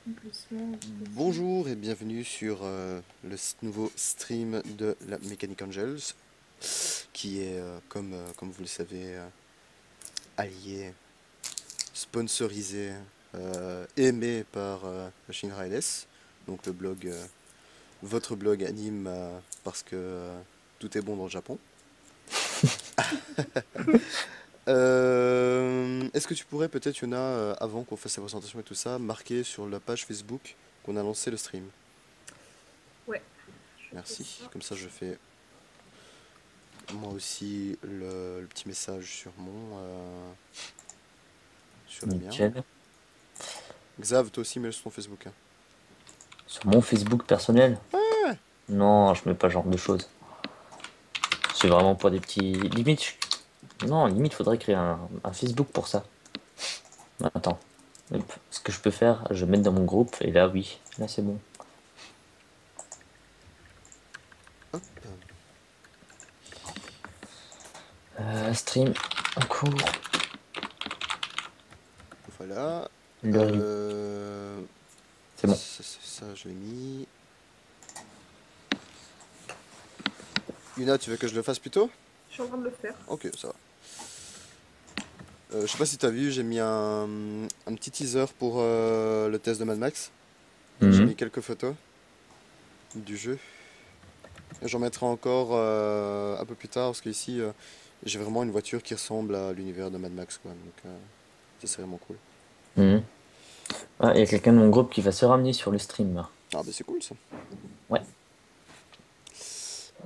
Complètement possible. Bonjour et bienvenue sur le nouveau stream de la Mechanic Angels, qui est, comme vous le savez, allié, sponsorisé, aimé par Machine Rides, donc le blog, votre blog anime parce que tout est bon dans le Japon. Est-ce que tu pourrais peut-être, Yona, avant qu'on fasse la présentation et tout ça, marquer sur la page Facebook qu'on a lancé le stream? Ouais, je fais Merci. ça. Comme ça, je fais moi aussi le petit message sur sur le mien. Nickel. Xav, toi aussi mets sur ton Facebook, hein. Sur mon Facebook personnel? Non, je mets pas ce genre de choses. C'est vraiment pour des petits. Limite, non, limite, faudrait créer un Facebook pour ça. Attends. Hop. Ce que je peux faire, je vais mettre dans mon groupe, et là, oui, là, c'est bon. Hop, Stream en cours. voilà. Le... Euh, C'est bon. ça, je l'ai mis. Yuna, tu veux que je le fasse plus tôt? Je suis en train de le faire. Ok, ça va. Je sais pas si t'as vu, j'ai mis un petit teaser pour le test de Mad Max. J'ai Mhm. mis quelques photos du jeu. Et j'en mettrai encore un peu plus tard parce qu'ici j'ai vraiment une voiture qui ressemble à l'univers de Mad Max, quoi. Donc ça c'est vraiment cool. Mhm. Ah, il y a quelqu'un de mon groupe qui va se ramener sur le stream, là. Ah bah c'est cool ça. Ouais.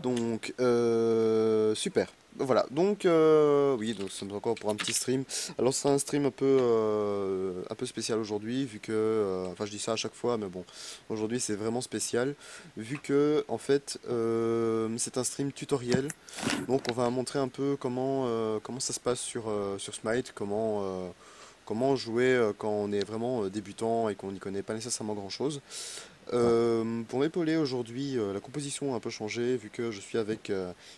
Donc super. Voilà, donc oui, donc ça nous encore pour un petit stream. Alors c'est un stream un peu spécial aujourd'hui, vu que, enfin je dis ça à chaque fois, mais bon, aujourd'hui c'est vraiment spécial, vu que en fait c'est un stream tutoriel. Donc on va montrer un peu comment ça se passe sur Smite, comment jouer quand on est vraiment débutant et qu'on n'y connaît pas nécessairement grand-chose. Ouais. Pour m'épauler aujourd'hui, la composition a un peu changé vu que je suis avec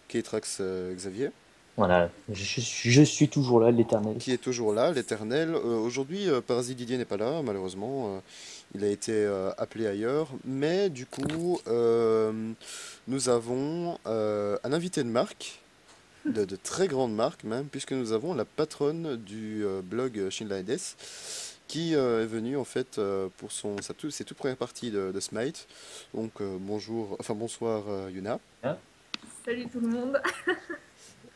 K-Trax Xavier, Voilà, je suis toujours là, l'éternel. qui est toujours là, l'éternel. Aujourd'hui, Parasite Didier n'est pas là, malheureusement. Il a été appelé ailleurs. Mais du coup, nous avons un invité de marque, de très grande marque même, puisque nous avons la patronne du blog Shinlights, qui est venue en fait pour ses toutes premières parties de Smite. Donc bonsoir Yuna. Hein. Salut tout le monde.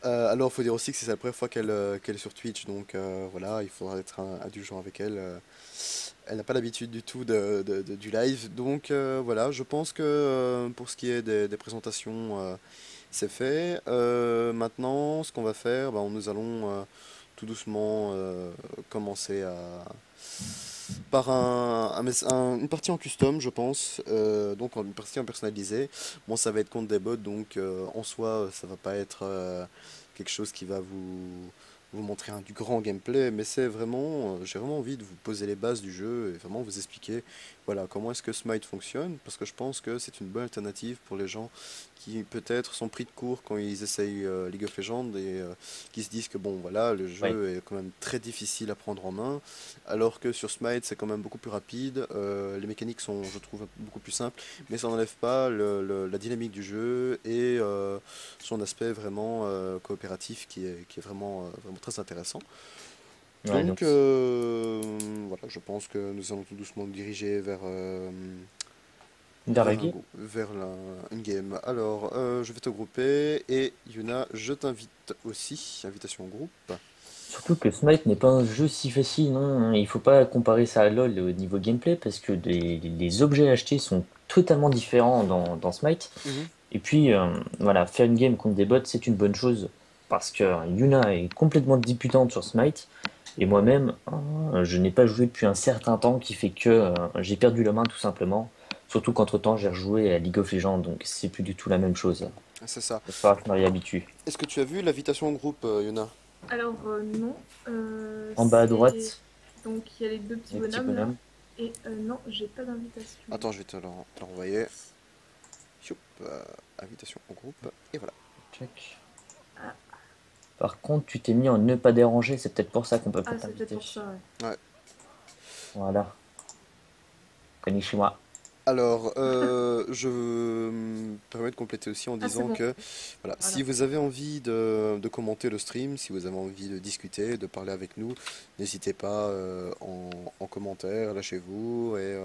Alors il faut dire aussi que c'est la première fois qu'elle est sur Twitch, donc voilà, il faudra être indulgent avec elle. Elle n'a pas l'habitude du tout du live, donc voilà, je pense que pour ce qui est des présentations, c'est fait. Maintenant, ce qu'on va faire, ben, nous allons tout doucement commencer par une partie en custom, je pense. Donc une partie en personnalisé. Bon, ça va être contre des bots, donc en soi, ça va pas être quelque chose qui va vous montrer du grand gameplay, mais c'est vraiment, j'ai vraiment envie de vous poser les bases du jeu et vraiment vous expliquer, voilà, comment est-ce que Smite fonctionne, parce que je pense que c'est une bonne alternative pour les gens qui peut-être sont pris de court quand ils essayent League of Legends et qui se disent que bon, voilà, le Oui. jeu est quand même très difficile à prendre en main. Alors que sur Smite, c'est quand même beaucoup plus rapide. Les mécaniques sont, je trouve, beaucoup plus simples, mais ça n'enlève pas la dynamique du jeu et son aspect vraiment coopératif qui est vraiment très intéressant. Ouais, Donc donc, voilà, je pense que nous allons tout doucement nous diriger Daragé. vers une game. Alors, je vais te grouper et Yuna, je t'invite aussi, invitation au groupe. Surtout que Smite n'est pas un jeu si facile, non? Il faut pas comparer ça à LoL au niveau gameplay parce que les objets achetés sont totalement différents dans Smite. Mhm. Et puis, voilà, faire une game contre des bots, c'est une bonne chose parce que Yuna est complètement débutante sur Smite et moi-même, je n'ai pas joué depuis un certain temps qui fait que j'ai perdu la main tout simplement. Surtout qu'entre-temps, j'ai rejoué à League of Legends, donc c'est plus du tout la même chose. C'est ça. Il va falloir que je me réhabitue. Est-ce que tu as vu l'invitation au groupe, Yuna? Alors non, En bas à c'est droite, donc il y a les deux petits les petits bonhommes là. bonhommes. Et non, j'ai pas d'invitation. Attends, je vais te l'envoyer. Choup, invitation au groupe. Et voilà. Check. Ah, Par contre, tu t'es mis en ne pas déranger, c'est peut-être pour ça qu'on peut pas ah c'est peut-être t'inviter. pour ça, ouais. Ouais. Voilà. Konnichiwa. Alors, je me permets de compléter aussi en Ah, c'est disant bon. que voilà, si Voilà. vous avez envie de commenter le stream, si vous avez envie de discuter, de parler avec nous, n'hésitez pas en commentaire, lâchez-vous et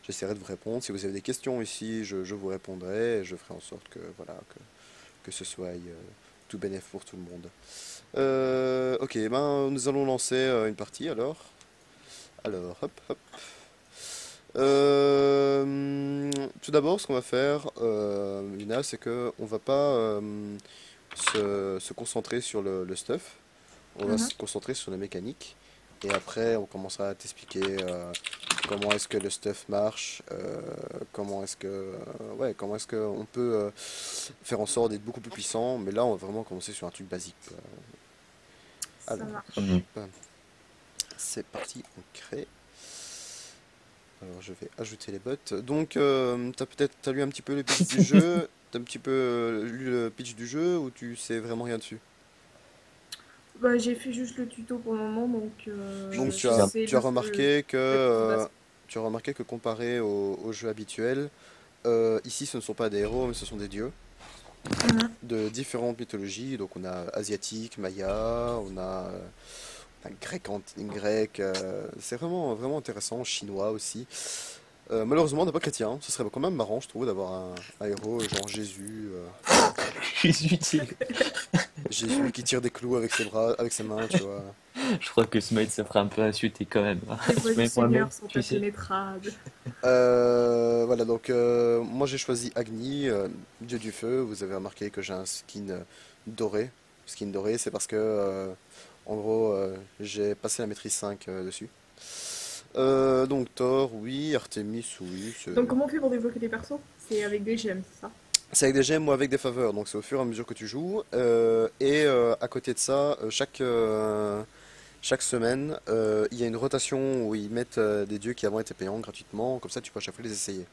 j'essaierai de vous répondre. Si vous avez des questions ici, je vous répondrai et je ferai en sorte que voilà que ce soit tout bénéf pour tout le monde. Ok, ben nous allons lancer une partie alors. Alors, hop, hop. Tout d'abord, ce qu'on va faire, Lina, c'est que on va pas se concentrer sur le stuff, on va Mhm. se concentrer sur la mécanique, et après on commencera à t'expliquer comment est-ce que le stuff marche, comment est-ce que, ouais, comment est-ce que on peut faire en sorte d'être beaucoup plus puissant, mais là on va vraiment commencer sur un truc basique, quoi. Ça Alors, Mhm. marche. hop, c'est parti, on crée. Alors je vais ajouter les bots. Donc t'as lu un petit peu le pitch du jeu, t'as un petit peu lu le pitch du jeu ou tu sais vraiment rien dessus? Bah, j'ai fait juste le tuto pour le moment, donc Donc Je je suis un... sais tu as remarqué que les petites bases. comparé au jeu habituel, ici ce ne sont pas des héros mais ce sont des dieux Mhm. de différentes mythologies. Donc on a asiatique, maya, on a un grec, grec. C'est vraiment vraiment intéressant, chinois aussi. Malheureusement, on n'est pas chrétien. Ce serait quand même marrant, je trouve, d'avoir un héros genre Jésus. Jésus, Jésus qui tire des clous avec ses bras, avec ses mains, tu vois. je crois que Smite ça ferait un peu insulter quand même. Les voix du Mais moi-même, Seigneur sont tu sais. impénétrables. Voilà, donc moi j'ai choisi Agni, dieu du feu. Vous avez remarqué que j'ai un skin doré. Skin doré, c'est parce que, en gros, j'ai passé la maîtrise 5 dessus. Donc Thor, oui. Artemis, oui. Donc, comment on fait pour débloquer des persos? C'est avec des gemmes, c'est ça? C'est avec des gemmes ou avec des faveurs, donc c'est au fur et à mesure que tu joues. Et à côté de ça, chaque semaine, il y a une rotation où ils mettent des dieux qui avant étaient payants gratuitement, comme ça tu peux à chaque fois les essayer.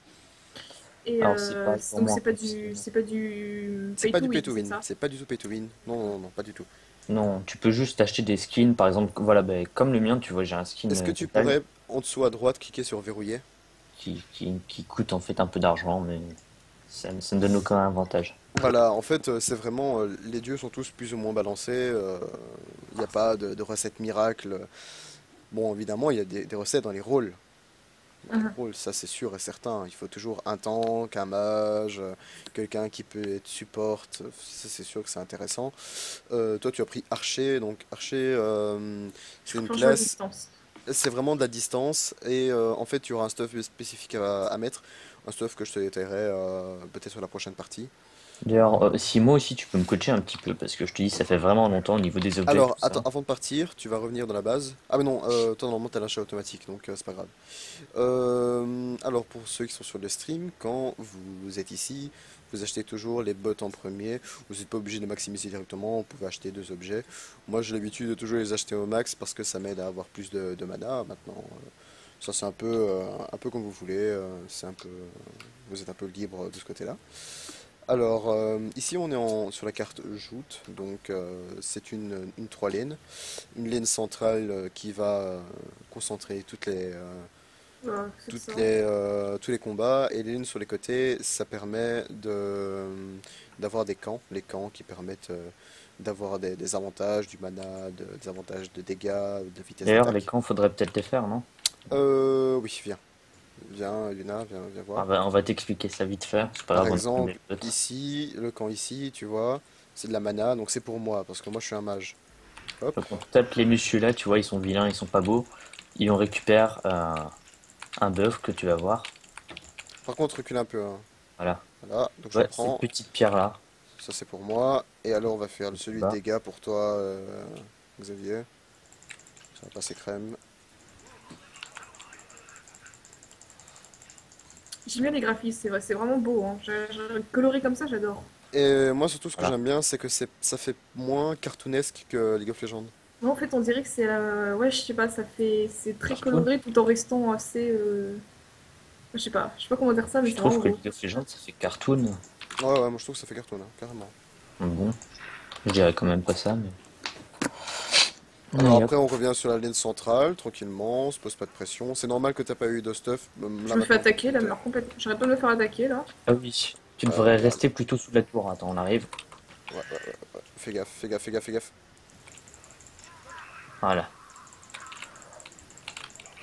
Et Alors c'est pareil pour donc, moi en fait. c'est pas du C'est pay pas to du pay win, to c'est win, ça? c'est pas du tout pay to win. Non, non, non, pas du tout. Non, tu peux juste acheter des skins, par exemple, voilà, ben, comme le mien, tu vois, j'ai un skin Est-ce que tu total pourrais, en dessous à droite, cliquer sur verrouiller? qui coûte en fait un peu d'argent, mais ça me donne aucun avantage. Voilà, en fait, c'est vraiment, les dieux sont tous plus ou moins balancés. Il n'y a pas de recette miracle. Bon, évidemment, il y a des recettes dans les rôles. Dans les Mhm. rôles, ça c'est sûr et certain. Il faut toujours un tank, un mage, quelqu'un qui peut être support. Ça c'est sûr que c'est intéressant. Toi tu as pris archer, donc archer Je c'est une préfère jouer à classe, distance. c'est vraiment de la distance et en fait tu auras un stuff spécifique à mettre. Un stuff que je te détaillerai peut-être sur la prochaine partie. D'ailleurs, si moi aussi tu peux me coacher un petit peu, parce que je te dis, ça fait vraiment longtemps au niveau des objets, tout Alors, attends, ça. avant de partir, tu vas revenir dans la base. Ah mais non, toi normalement t'as l'achat automatique, donc c'est pas grave. Alors pour ceux qui sont sur le stream, quand vous êtes ici, vous achetez toujours les bots en premier. Vous n'êtes pas obligé de maximiser directement, vous pouvez acheter deux objets. Moi j'ai l'habitude de toujours les acheter au max parce que ça m'aide à avoir plus de mana. Maintenant, ça c'est un peu comme vous voulez. C'est un peu, vous êtes un peu libre de ce côté-là. Alors ici on est sur la carte joute, donc c'est une 3 lanes. Une lane centrale qui va concentrer Voilà, c'est ça. tous les combats et les lignes sur les côtés, ça permet d'avoir des camps, les camps qui permettent d'avoir des avantages, du mana, des avantages de dégâts, de vitesse D'ailleurs, les d'attaque. camps, faudrait peut-être les faire, non? Oui, viens, viens, Luna, viens voir. On va t'expliquer ça vite fait, c'est pas Par grave, on est comme exemple, les autres. ici, le camp ici, tu vois, c'est de la mana, donc c'est pour moi, parce que moi je suis un mage. Hop. Donc on tape les messieurs là, tu vois, ils sont vilains, ils sont pas beaux. Et on récupère un buff que tu vas voir. Par contre, recule un peu, hein. Voilà. Voilà, donc je Ouais, cette prends, petite pierre là. ça c'est pour moi, et alors on va faire celui de Bah. dégâts pour toi, Xavier. Ça va passer crème. J'aime bien les graphismes, c'est vrai, c'est vraiment beau, hein. Coloré comme ça, j'adore. Et moi surtout ce que Voilà. j'aime bien, c'est que ça fait moins cartoonesque que League of Legends. Moi, en fait, on dirait que c'est, ouais, je sais pas, c'est très Cartoon. coloré tout en restant assez, je sais pas comment dire ça, mais Je c'est trouve vraiment que beau. League of Legends ça fait cartoon. Ouais, ouais, moi je trouve que ça fait cartoon, hein, carrément. Bon, je dirais quand même pas ça, mais. Alors Et hop. après, on revient sur la ligne centrale, tranquillement, on se pose pas de pression. C'est normal que t'as pas eu de stuff, Je là me fais maintenant. attaquer, là, mais complètement. J'arrête pas de me faire attaquer, là. Ah oui, tu devrais Voilà. rester plutôt sous la tour. Attends, on arrive. Ouais, ouais, ouais, ouais. Fais gaffe, fais gaffe, fais gaffe, fais gaffe. Voilà.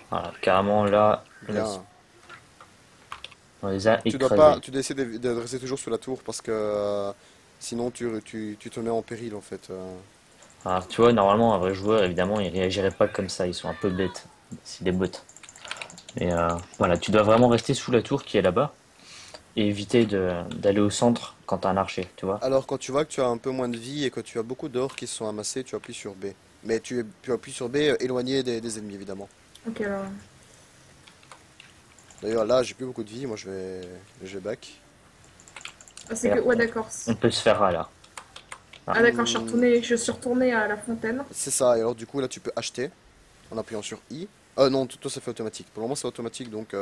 Voilà, carrément là, Bien. on les a Tu dois pas, écrasés. tu dois essayer de rester toujours sous la tour parce que sinon tu te mets en péril en fait. Alors, tu vois, normalement, un vrai joueur, évidemment, il réagirait pas comme ça. Ils sont un peu bêtes. C'est des bots. Mais voilà, tu dois vraiment rester sous la tour qui est là-bas et éviter d'aller au centre quand t'as un archer, tu vois. Alors quand tu vois que tu as un peu moins de vie et que tu as beaucoup d'or qui se sont amassés, tu appuies sur B. Mais tu appuies sur B éloigné des ennemis évidemment. Ok, alors. D'ailleurs là j'ai plus beaucoup de vie, moi je vais back. Ah, c'est Et que. Ouais, après, d'accord. on peut se faire là. Ah, Ah, d'accord, Hmm, je suis retournée à la fontaine. c'est ça, et alors du coup là tu peux acheter en appuyant sur I. Non, toi ça fait automatique. Pour le moment c'est automatique donc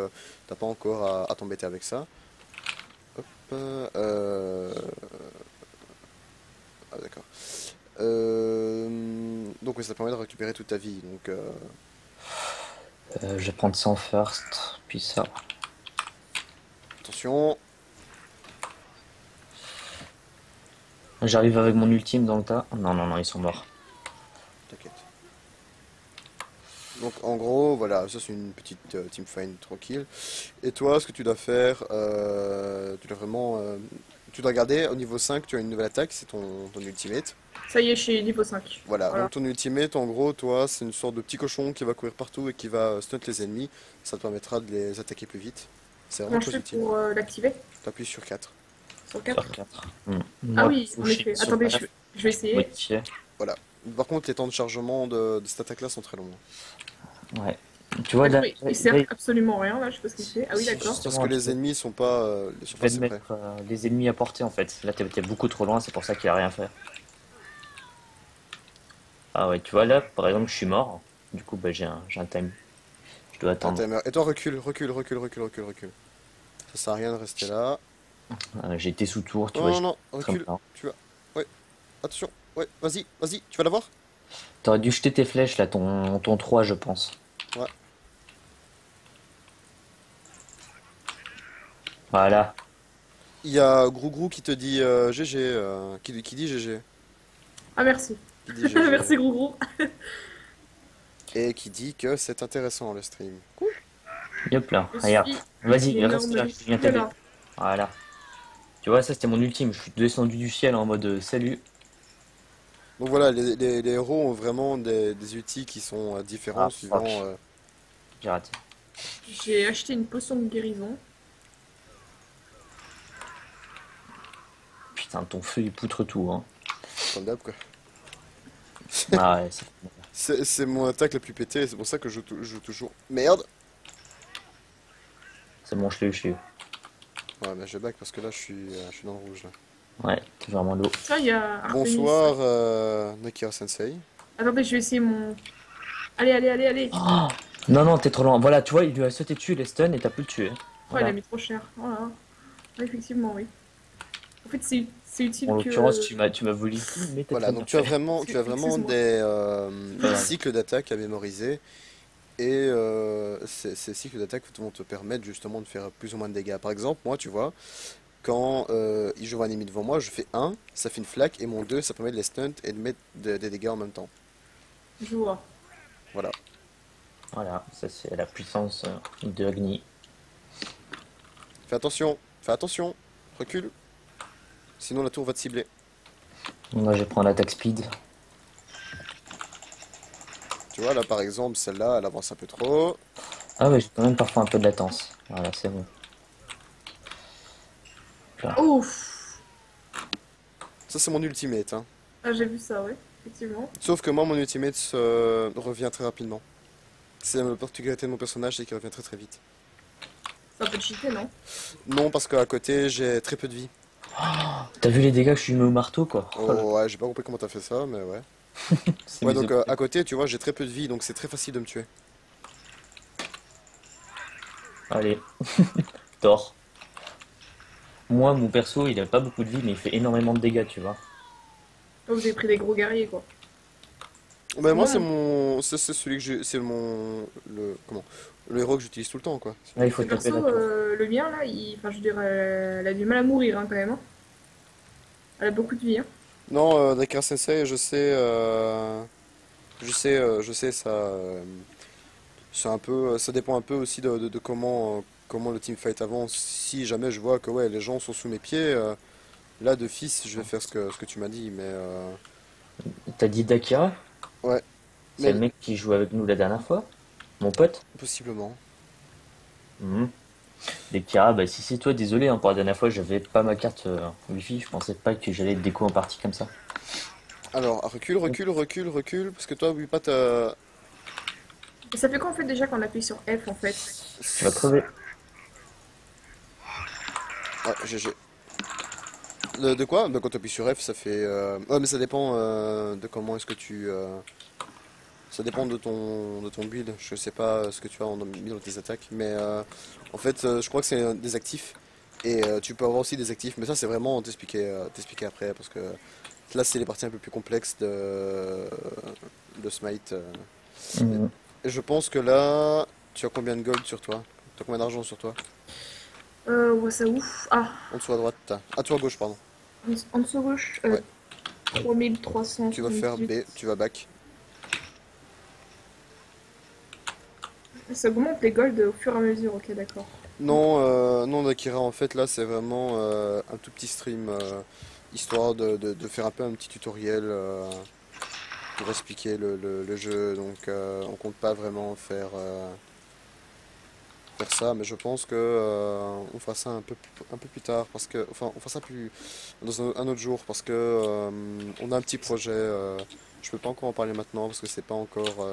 t'as pas encore à t'embêter avec ça. Hop, ah d'accord. Donc oui, ça permet de récupérer toute ta vie. Donc je vais prendre 100 first, puis ça. attention. J'arrive avec mon ultime dans le tas. Non, non, non, ils sont morts. T'inquiète. Donc en gros, voilà, ça c'est une petite team fight tranquille. Et toi, ce que tu dois faire, tu dois vraiment, tu dois garder au niveau 5, tu as une nouvelle attaque, c'est ton ultimate. Ça y est, je suis niveau 5. Voilà, Voilà. donc ton ultimate, en gros, toi, c'est une sorte de petit cochon qui va courir partout et qui va stun les ennemis. Ça te permettra de les attaquer plus vite. C'est vraiment Comment je très fais utile. pour l'activer? T'appuies sur 4. Sur Sur 4? 4. Ah Moi, oui, en couché effet. sur Attendez, 9, je vais essayer. moitié. Voilà. Par contre, les temps de chargement de cette attaque-là sont très longs. Ouais. Tu vois, D'accord, là, il sert absolument rien, là, je sais pas ce qu'il fait. Ah oui, si d'accord. Parce que justement, les ennemis sont tu pas vas te assez près. mettre les ennemis à portée en fait. Là, t'es beaucoup trop loin, c'est pour ça qu'il a rien fait. Ah ouais, tu vois, là, par exemple, je suis mort. Du coup, bah, j'ai un time. Je dois Un attendre. timer. Et toi, recule, recule, recule, recule, recule, recule. Ça sert à rien de rester là. J'ai été sous tour, tu Non, vois, non, j'ai non, très recule. bien. Tu vas. Ouais, attention. Ouais, vas-y, vas-y, tu vas l'avoir? T'aurais dû jeter tes flèches là, ton 3 je pense. Ouais. Voilà. Il y a Grougrou qui te dit GG, qui dit GG. Ah, merci. Qui dit GG. Merci, gros gros. Et qui dit que c'est intéressant le stream. Cool. Hop là, Je regarde. suis Vas-y, reste là, l'énorme je viens t'aider. là. Voilà. Tu vois, ça c'était mon ultime. Je suis descendu du ciel en mode salut. Donc voilà, les héros ont vraiment des outils qui sont différents Ah fuck, suivant. j'ai raté. J'ai acheté une potion de guérison. Putain, ton feu il poutre tout, hein. Comme d'hab quoi. Ah ouais, C'est mon attaque la plus pétée, c'est pour ça que je joue toujours. Merde! c'est bon, je l'ai eu. Ouais, mais je back parce que là je suis dans le rouge là. Ouais, t'es vraiment lourd. Ça, il y a Artemis. Bonsoir Nakira Sensei. Attendez, je vais essayer mon. Allez, allez, allez, allez. Oh non, non, t'es trop loin. Voilà, tu vois, il lui a sauté dessus les stuns et t'as pu le tuer. Oh, il a Voilà. mis trop cher. Voilà. Ouais, effectivement, oui. En fait, c'est utile En que. l'occurrence, tu m'as volé tout, mais t'as Voilà, très bien donc tu as fait. vraiment Excuse-moi. Pas des grave. cycles d'attaque à mémoriser. Et ces cycles d'attaque vont te permettre justement de faire plus ou moins de dégâts. Par exemple, moi, tu vois, quand je vois un ennemi devant moi, je fais un, ça fait une flaque, et mon 2 ça permet de les stunt et de mettre des dégâts en même temps. Je vois. Voilà. Voilà, ça c'est la puissance de Agni. Fais attention, recule, sinon la tour va te cibler. Moi, je vais prendre l'attaque speed. Tu vois, là par exemple, celle-là, elle avance un peu trop. Ah ouais, j'ai quand même parfois un peu de latence. Voilà, c'est bon. Là. Ouf. Ça, c'est mon ultimate, hein. Ah, j'ai vu ça, ouais. Effectivement. Sauf que moi, mon ultimate revient très rapidement. C'est la particularité de mon personnage, c'est qu'il revient très très vite. C'est un peu cheaté, non? Non, parce qu'à côté, j'ai très peu de vie. T'as vu les dégâts que je suis mis au marteau, quoi? Oh là, Oh ouais, j'ai pas compris comment t'as fait ça, mais ouais. c'est Ouais, mes donc épaules. à côté, tu vois, j'ai très peu de vie, donc c'est très facile de me tuer. Allez, tort. Moi, mon perso, il a pas beaucoup de vie, mais il fait énormément de dégâts, tu vois. Oh, vous avez pris des gros guerriers, quoi. Bah, moi, Moi, c'est mon. C'est celui que j'ai. C'est mon. Le. Comment? Le héros que j'utilise tout le temps, quoi. Là, il faut le taper perso, la tour. le mien, là, enfin, je dirais, elle a du mal à mourir, hein, quand même, hein. Elle a beaucoup de vie, hein. Non, Dakar Sensei, je sais. Je sais, ça. C'est un peu. Ça dépend un peu aussi de comment, comment le teamfight avance. Si jamais je vois que ouais, les gens sont sous mes pieds, là, de fils, je vais faire ce que tu m'as dit, mais. T'as dit Dakira? Ouais, C'est mais le mec qui jouait avec nous la dernière fois? Mon pote? possiblement. Mhm. Dakira, bah si c'est toi, désolé, hein, pour la dernière fois, j'avais pas ma carte Wi-Fi, je pensais pas que j'allais être déco en partie comme ça. Alors, recule, recule, recule, recule, parce que toi, oui, pas ta. Et ça fait quoi, en fait, déjà, quand on appuie sur F, en fait? Tu vas crever. Ah, GG. De quoi? Bah, quand tu appuies sur F, ça fait. Ouais, mais ça dépend de comment est-ce que tu. Ça dépend de ton build. Je sais pas ce que tu as mis dans tes attaques, mais en fait, je crois que c'est des actifs. Et tu peux avoir aussi des actifs, mais ça, c'est vraiment t'expliquer après, parce que là, c'est les parties un peu plus complexes de Smite. Mhm. Et je pense que là, tu as combien de gold sur toi? Tu as combien d'argent sur toi? Ouais, ça ouf. Ah, En dessous à droite, à toi à gauche, pardon. en dessous gauche, Ouais. 3378. Tu vas faire B, tu vas back. Ça augmente les golds au fur et à mesure, ok, d'accord. Non, non, Dakira, en fait, là, c'est vraiment un tout petit stream, histoire de faire un peu un petit tutoriel pour expliquer le jeu. Donc, on compte pas vraiment faire ça, mais je pense que on fera ça un peu plus tard, parce que, enfin, on fera ça plus dans un autre jour, parce que on a un petit projet. Je peux pas encore en parler maintenant, parce que c'est pas encore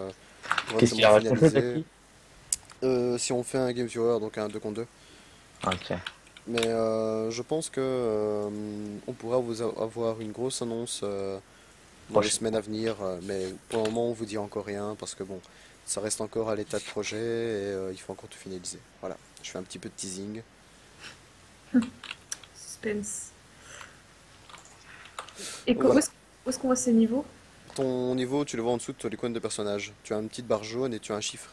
Qu'est-ce qu'il relativement a raconté, finalisé. Taki? Si on fait un game viewer, donc un 2 contre 2. Ok. Mais je pense que on pourra avoir une grosse annonce dans les Prochain. semaines à venir, mais pour le moment on vous dit encore rien parce que bon, ça reste encore à l'état de projet et il faut encore tout finaliser. Voilà, je fais un petit peu de teasing. Suspense. Et Donc voilà, où est-ce qu'on voit ces niveaux? ton niveau tu le vois en dessous de l'icône de personnage. Tu as une petite barre jaune et tu as un chiffre.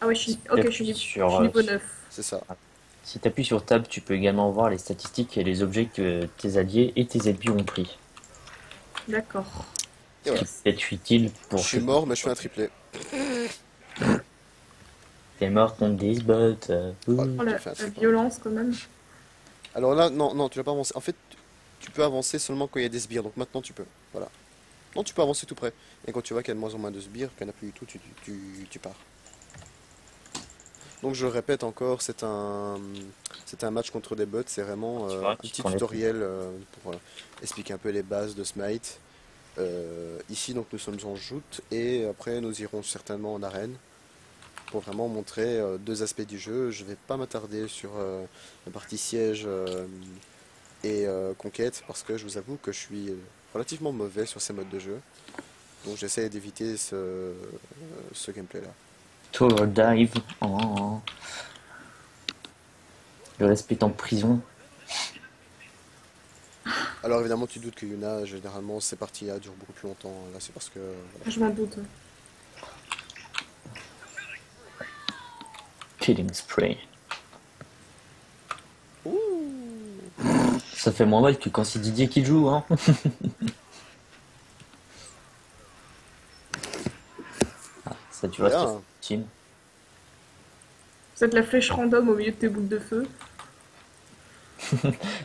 Ah ouais, Si ok, t'appuies je suis sur, niveau 9. C'est ça. si t'appuies sur Tab, tu peux également voir les statistiques et les objets que tes alliés et tes ennemis ont pris. D'accord. Et Ce qui voilà. peut être utile Je pour suis ceux qui mort mais je fais un triplé. t'es mort contre des bots. Oh, Oh, j'ai fait un la triplé. violence, quand même. Alors là, non, non, tu vas pas avancer. En fait, tu peux avancer seulement quand il y a des sbires, donc maintenant tu peux. Voilà. Non, tu peux avancer tout près. Et quand tu vois qu'il y a de moins en moins de sbires, qu'il n'y en a plus du tout, tu pars. Donc je le répète encore, c'est un match contre des bots, c'est vraiment Tu vois, un tu petit prends les trucs. tutoriel pour expliquer un peu les bases de Smite. Ici donc nous sommes en joute et après nous irons certainement en arène pour vraiment montrer deux aspects du jeu. Je vais pas m'attarder sur la partie siège et conquête parce que je vous avoue que je suis relativement mauvais sur ces modes de jeu. Donc j'essaie d'éviter ce gameplay là. Tower dive. Oh. Le respect en prison. Alors évidemment tu doutes que Yuna, généralement ces parties-là durent beaucoup plus longtemps. Là c'est parce que voilà. Ah, je m'en doute. Killing spray. Ouh. Ça fait moins mal que quand c'est Didier qui joue, hein. Ça, tu vois, c'est Bien. team. C'est la flèche random au milieu de tes boules de feu.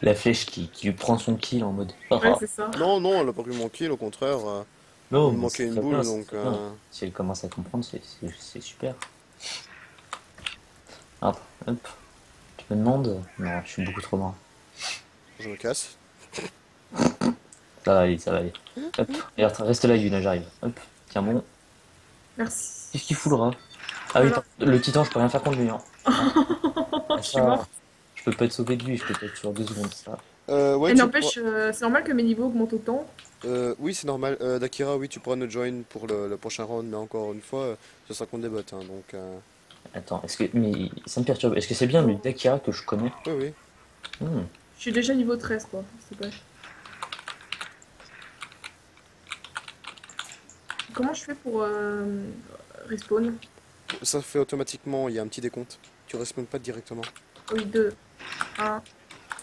La flèche qui lui prend son kill en mode. Ouais, c'est ça. Non, non, elle a pas pu manquer, au contraire. Il Non, me mais manquait c'est une très boule, bien, donc c'est très bien. Si elle commence à comprendre, c'est super. Hop, hop. Tu me demandes? Non, je suis beaucoup trop loin. je me casse. Ça va aller, ça va aller. Hop, regarde, reste là, Yuna, j'arrive. Hop, tiens bon. Merci. Qu'est-ce qu'il fout le rat? Ah oui, Voilà. le titan, je peux rien faire contre lui, hein. Oh, Ah, je suis ça, morte. je peux pas te sauver de lui, je peux pas te sur 2 secondes, ça. Ouais, Et tu pourras... n'empêche, c'est normal que mes niveaux augmentent autant. oui, c'est normal. Dakira, oui, tu pourras nous join pour le prochain round, mais encore une fois, ce sera contre des bots, hein, donc... Attends, mais ça me perturbe. Est-ce que c'est bien le Dakira que je connais? Oui, oui. Hmm. Je suis déjà niveau 13, quoi. C'est pas... Comment je fais pour respawn? Ça fait automatiquement, il y a un petit décompte. Tu respawns pas directement. Oui, 2, 1.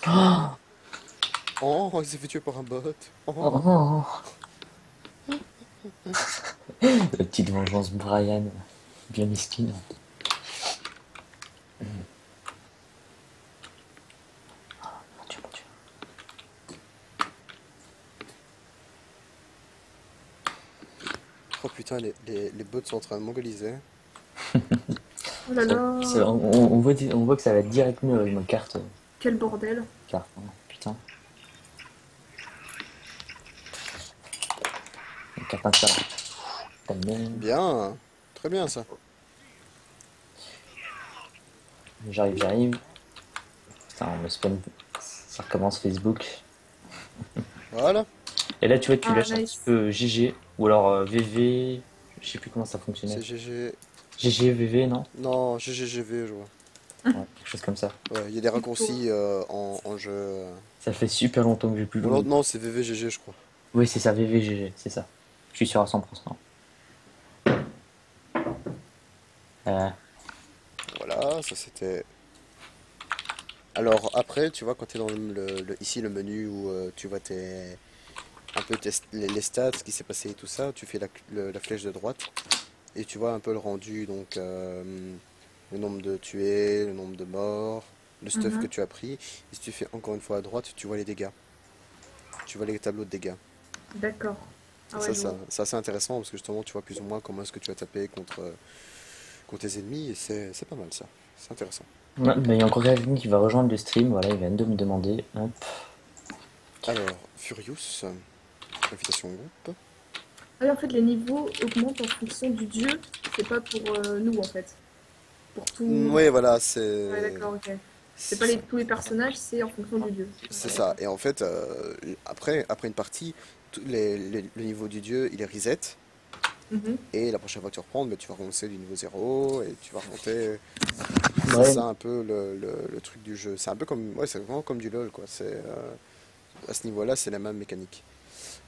Oh, Oh, il s'est fait tuer par un bot. oh, Oh. oh. La petite vengeance Brian, bien mesquine. Mon Dieu, mon Dieu. Oh putain, les bots sont en train de mongoliser. Oh là là, On voit que ça va direct mieux avec ma carte. quel bordel. Carte, hein. Putain, ma carte interne. Ta mère. Bien, très bien ça. J'arrive, j'arrive. Putain, on me spam. Ça recommence Facebook. Voilà, Et là, tu vois, tu Ah, lâches un petit nice. peu GG. Ou alors VV. Je sais plus comment ça fonctionnait. c'est GG. GG, VV, non? Non, GGGV, je vois. Ouais, quelque chose comme ça. Ouais, il y a des Plutôt. raccourcis en jeu. Ça fait super longtemps que j'ai plus Ou alors, joué. non, c'est VVGG, je crois. Oui, c'est ça, VV, GG, c'est ça. Je suis sûr à 100%. Euh, Voilà, ça c'était. Alors après, tu vois, quand tu es dans ici le menu où tu vois un peu les stats, ce qui s'est passé et tout ça, tu fais la flèche de droite et tu vois un peu le rendu, donc le nombre de tués, le nombre de morts, le stuff que Mhm. tu as pris. Et si tu fais encore une fois à droite, tu vois les dégâts. Tu vois les tableaux de dégâts. D'accord. Et Ah ouais, je vois. c'est assez intéressant parce que justement tu vois plus ou moins comment est-ce que tu as tapé contre tes ennemis et c'est pas mal ça. C'est intéressant. ouais, mais il y a encore quelqu'un qui va rejoindre le stream, voilà, il vient de me demander. Hop. Alors, Furious, invitation au groupe. Ah oui, en fait, les niveaux augmentent en fonction du dieu. C'est pas pour nous, en fait. Pour tout. Ouais, voilà, Ouais, d'accord, ok. C'est pas c'est tous les personnages, c'est en fonction du dieu. c'est Ok, ça. d'accord. Et en fait, après une partie, le niveau du dieu, il est reset. Mhm. Et la prochaine fois que tu reprends, mais tu vas remonter du niveau zéro et tu vas remonter. C'est Ouais. ça un peu le truc du jeu. C'est un peu comme, ouais, c'est vraiment comme du LoL, quoi. À ce niveau-là, c'est la même mécanique.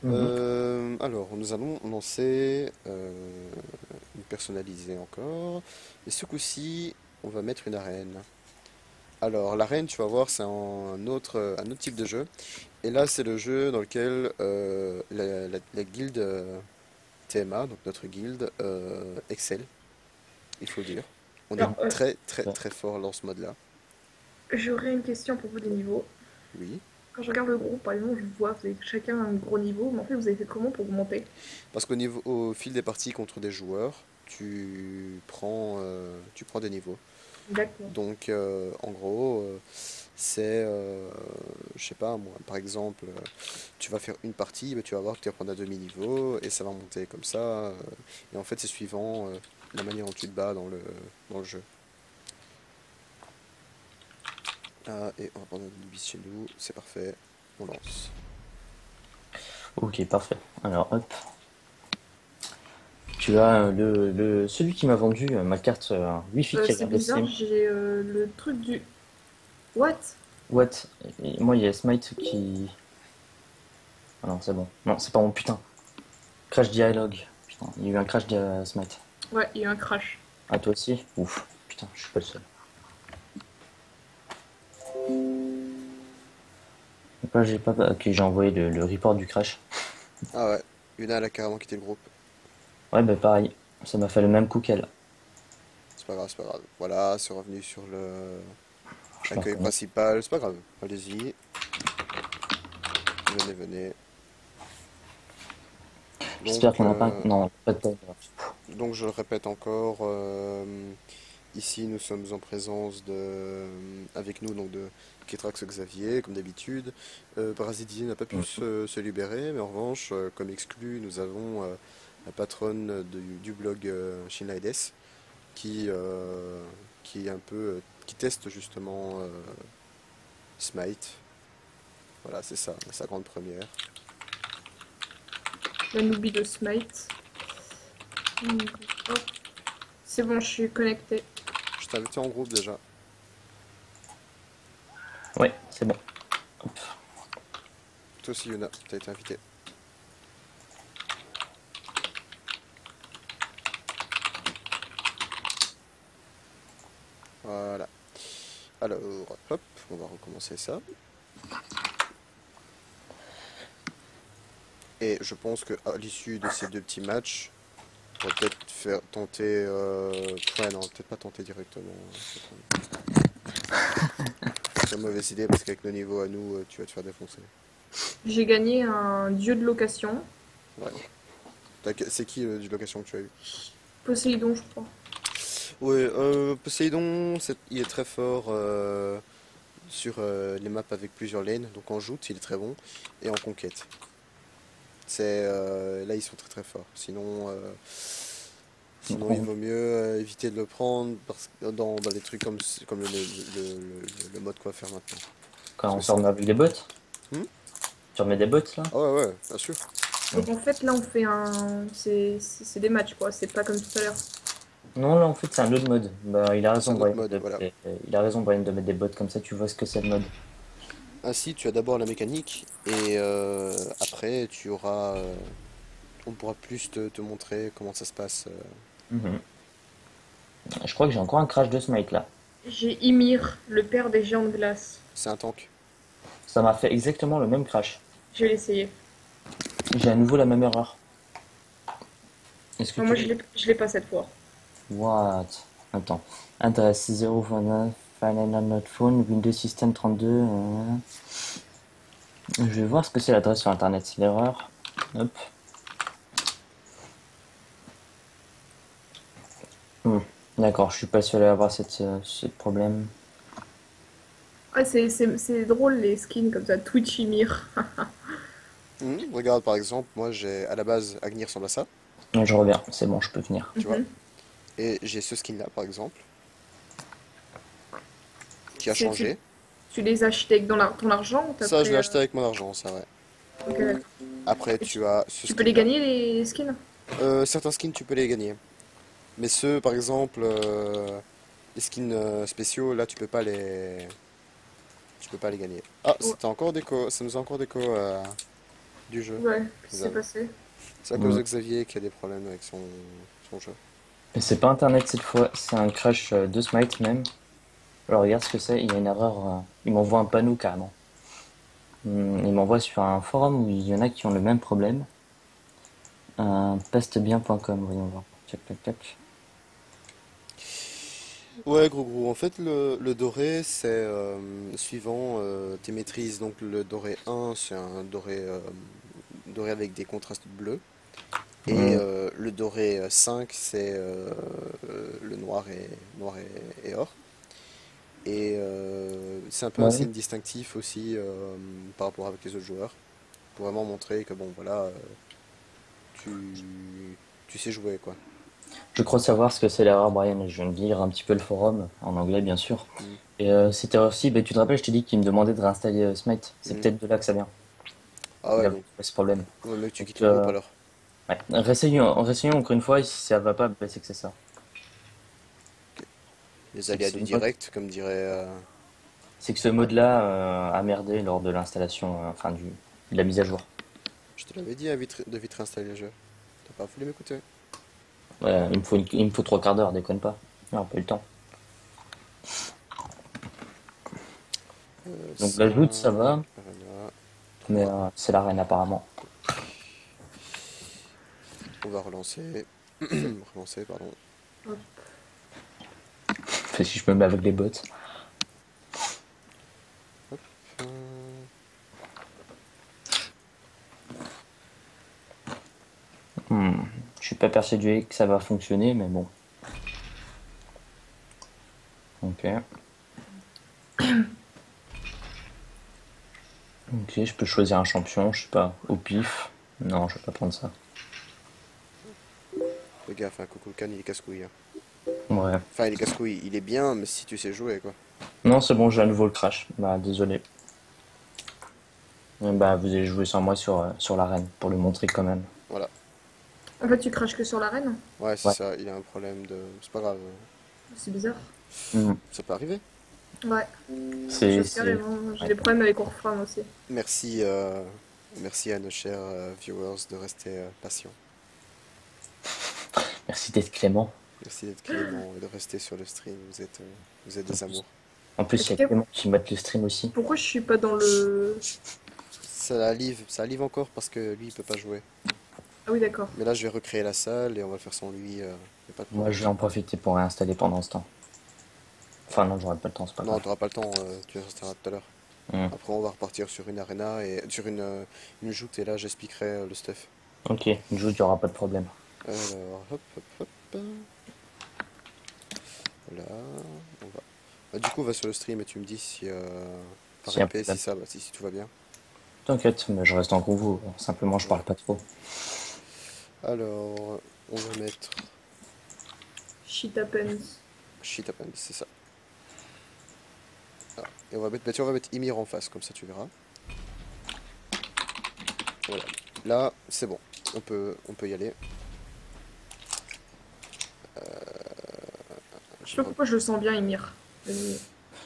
Mhm. Alors, nous allons lancer une personnalisée encore. Et ce coup-ci, on va mettre une arène. Alors, l'arène, tu vas voir, c'est un autre type de jeu. Et là, c'est le jeu dans lequel la guilde TMA, donc notre guilde, excelle, il faut dire. On est Alors, très très Ouais. très fort dans ce mode-là. j'aurais une question à propos des niveaux. Oui. Quand je regarde le groupe, par exemple, je vois que vous avez chacun un gros niveau, mais en fait, vous avez fait comment pour augmenter? Parce au fil des parties contre des joueurs, tu prends des niveaux. D'accord. Donc, en gros, je sais pas, moi, par exemple, tu vas faire une partie, mais tu vas voir que tu vas prendre un demi-niveau, et ça va monter comme ça. Et en fait, c'est suivant la manière dont tu te bats dans le jeu. Ah, et on va prendre un bis chez nous, c'est parfait, on lance. Ok, parfait. Alors, hop. Tu as celui qui m'a vendu ma carte Wi-Fi qui C'est regarde le bizarre, stream. j'ai le truc du. What? What? Et moi, il y a Smite qui. Ah non, c'est bon. Non, c'est pas mon putain. Crash dialogue. Putain, il y a eu un crash de Smite. Ouais, il y a eu un crash. Ah, toi aussi? Ouf. Putain, je suis pas le seul. Donc là, j'ai pas. Ok, j'ai envoyé le report du crash. Ah ouais, Yuna, elle a carrément quitté le groupe. Ouais, bah pareil. Ça m'a fait le même coup qu'elle. C'est pas grave, c'est pas grave. Voilà, c'est revenu sur Je m'en l'accueil connais. principal, c'est pas grave. Allez-y, venez, venez. J'espère Donc, qu'on n'a pas. Non, pas de time. donc je le répète encore, ici nous sommes en présence avec nous donc de Ketrax Xavier, comme d'habitude. Parasidier n'a pas pu se libérer, mais en revanche, comme exclu, nous avons la patronne du blog Shinlaides qui, qui est un peu, qui teste justement Smite. Voilà, c'est ça, sa grande première. La Noobie de Smite. Hmm, hop. C'est bon, je suis connecté. Je t'ai invité en groupe déjà. Ouais, c'est bon. Hop. Toi aussi, Yuna, t'as été invité. Voilà. Alors, hop, on va recommencer ça. Et je pense que à l'issue de ces deux petits matchs, on va peut-être faire tenter. Ouais, non, peut-être pas tenter directement. C'est une mauvaise idée parce qu'avec nos niveaux à nous, tu vas te faire défoncer. J'ai gagné un dieu de location. Ouais. C'est qui du location que tu as eu? Poséidon, je crois. Ouais, Poséidon, il est très fort sur les maps avec plusieurs lanes. Donc en joute, il est très bon. Et en conquête. Là, ils sont très très forts. Sinon il vaut mieux éviter de le prendre dans des trucs comme le mode qu'on va faire maintenant. Quand on Parce se que remet avec des bots, Hmm tu remets des bots là? Ah ouais, ouais, bien sûr. Donc en fait, là, on fait un. C'est des matchs, quoi. C'est pas comme tout à l'heure. Non, là en fait c'est un autre mode. Bah, il a C'est raison, un autre Brian, mode, voilà. il a raison, Brian, de mettre des bots comme ça, tu vois ce que c'est le mode. Ainsi, tu as d'abord la mécanique et après, on pourra plus te montrer comment ça se passe. Mhm. Je crois que j'ai encore un crash de smite là. J'ai Ymir, le père des géants de glace. C'est un tank. Ça m'a fait exactement le même crash. Je vais l'essayer. J'ai à nouveau la même erreur. Est-ce que Enfin, moi, tu... je l'ai pas cette fois. What? Attends. Adresse 0.9, file on not phone, Windows System 32. Je vais voir ce que c'est l'adresse sur internet, c'est l'erreur. Hop. Hmm. D'accord, je suis pas seul à avoir ce problème. Ah, c'est drôle les skins comme ça. Twitch Ymir. Regarde, par exemple, moi j'ai à la base Agnir ressemble à ça, Je reviens, c'est bon, je peux venir. tu vois. Mhm. Et j'ai ce skin là, par exemple, qui a C'est- Tu, changé. tu les as achetés avec ton argent ou t'as Ça, je pris, l'ai acheté avec mon argent, ça, ouais. ok, d'accord. Après, Et tu, tu as ce tu peux les skin-là. gagner les skins? Certains skins, tu peux les gagner. Mais ceux, par exemple, les skins spéciaux, là, tu peux pas les gagner. Ah, Ouais, c'était encore déco, ça nous a encore déco du jeu. ouais, qu'est-ce qui s'est Xav. passé? C'est à cause Hmm. de Xavier qui a des problèmes avec son jeu. Et c'est pas internet cette fois, c'est un crash de smite même. Alors regarde ce que c'est, il y a une erreur. Il m'envoie un panneau carrément. Il m'envoie sur un forum où il y en a qui ont le même problème. Pestebien.com, voyons voir. Tac, tac, tac. Ouais, gros gros. En fait, le doré, c'est suivant tes maîtrises. Donc, le doré 1, c'est un doré avec des contrastes bleus. Et Hmm. le doré 5, c'est le noir et or. Et c'est un peu un Ouais. signe distinctif aussi par rapport avec les autres joueurs. Pour vraiment montrer que, bon, voilà, tu, tu sais jouer, quoi. Je crois savoir ce que c'est l'erreur, Brian. Je viens de lire un petit peu le forum, en anglais bien sûr. Mm, Et cette erreur-ci, bah, tu te rappelles, je t'ai dit qu'il me demandait de réinstaller Smite. C'est mm. peut-être de là que ça vient. Ah Il ouais, a donc, ce problème. vaut mieux que tu Donc, quittes le groupe alors. ouais. Réessayons encore une fois, et si ça va pas, bah, c'est que c'est ça. Les C'est que aléas du direct, comme dirait. ce mode-là a merdé lors de l'installation, enfin de la mise à jour. Je te l'avais dit de vite réinstaller le jeu. T'as pas voulu m'écouter. Ouais, il me faut 3 quarts d'heure, déconne pas. Non, pas eu le temps. Donc Ça. la joute, ça va, Voilà. mais 3. c'est la reine apparemment. On va relancer. Relancer, pardon. Hop. Enfin, si je me mets avec les bots. Euh, Je suis pas persuadé que ça va fonctionner, mais bon. Ok. Ok, je peux choisir un champion, je sais pas, au pif. Non, je vais pas prendre ça. Fais gaffe, hein, Kukulkan il est casse-couille, hein. Ouais. Enfin, il est casse-couille, il est bien, mais si tu sais jouer, quoi. Non, c'est bon, j'ai à nouveau le crash. Bah, désolé. Bah, vous allez jouer sans moi sur l'arène, pour le montrer quand même. Voilà. En fait, tu craches que sur l'arène? Ouais, c'est Ouais. ça, il a un problème de. C'est pas grave, C'est bizarre. Hmm. ça peut arriver. Ouais, C'est, chose qui arrive, c'est... hein. J'ai ouais. des problèmes avec Warframe aussi. Merci, merci à nos chers viewers de rester patients. Merci d'être clément. Merci d'être clément et de rester sur le stream. Vous êtes En des plus, amours. en plus, il y a Clément qui mate le stream aussi. Pourquoi je suis pas dans le... Ça livre encore parce que lui il peut pas jouer. Ah oui, d'accord. Mais là je vais recréer la salle et on va le faire sans lui. Y a pas de Moi, problème. je vais en profiter pour réinstaller pendant ce temps. Enfin, non, j'aurai pas le temps, c'est pas Non, grave. t'auras pas le temps, tu resteras tout à l'heure. Hmm. Après on va repartir sur une arena et sur une joute et là j'expliquerai le stuff. Ok, juste, il y aura pas de problème. Alors, hop, hop, hop. Voilà, on va. Bah, du coup, on va sur le stream et tu me dis si par S'il y a un épée, si problème. ça, si tout va bien. T'inquiète, mais je reste en convo. Simplement, je parle Ouais. pas trop. Alors, on va mettre Shit happens. shit happens, c'est ça. Ah, et on va mettre, bah, tiens, on va mettre Ymir en face, comme ça tu verras. Voilà. Là, c'est bon. On peut y aller. Je sais Je pas re- pourquoi je le sens bien, Ymir. Vas-y.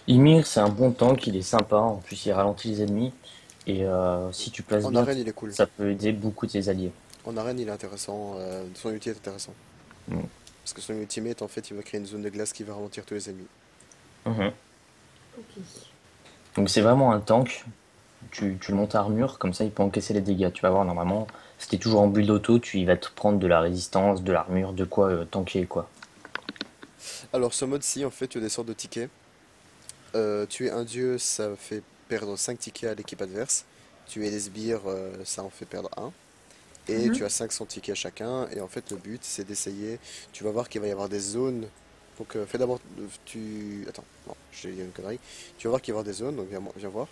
Ymir, c'est un bon tank, il est sympa. En plus, il ralentit les ennemis. Et si tu places En bien, arène, il est cool. ça peut aider beaucoup tes alliés. En arène, il est intéressant. Son ulti est intéressant. Hmm. Parce que son ultimate, en fait, il va créer une zone de glace qui va ralentir tous les ennemis. Mhm. Ok. Donc, c'est vraiment un tank. Tu le montes à armure, comme ça, il peut encaisser les dégâts. Tu vas voir, normalement, si t'es toujours en build auto, il va te prendre de la résistance, de l'armure, de quoi tanker, quoi. Alors, ce mode-ci, en fait, tu as des sortes de tickets. Tuer un dieu, ça fait perdre 5 tickets à l'équipe adverse. Tuer des sbires, ça en fait perdre un. Et tu Mhm. as 500 tickets chacun. Et en fait, le but, c'est d'essayer. Tu vas voir qu'il va y avoir des zones. Donc, fais d'abord. Attends, non, j'ai dit une connerie. Tu vas voir qu'il va y avoir des zones. Donc, viens voir.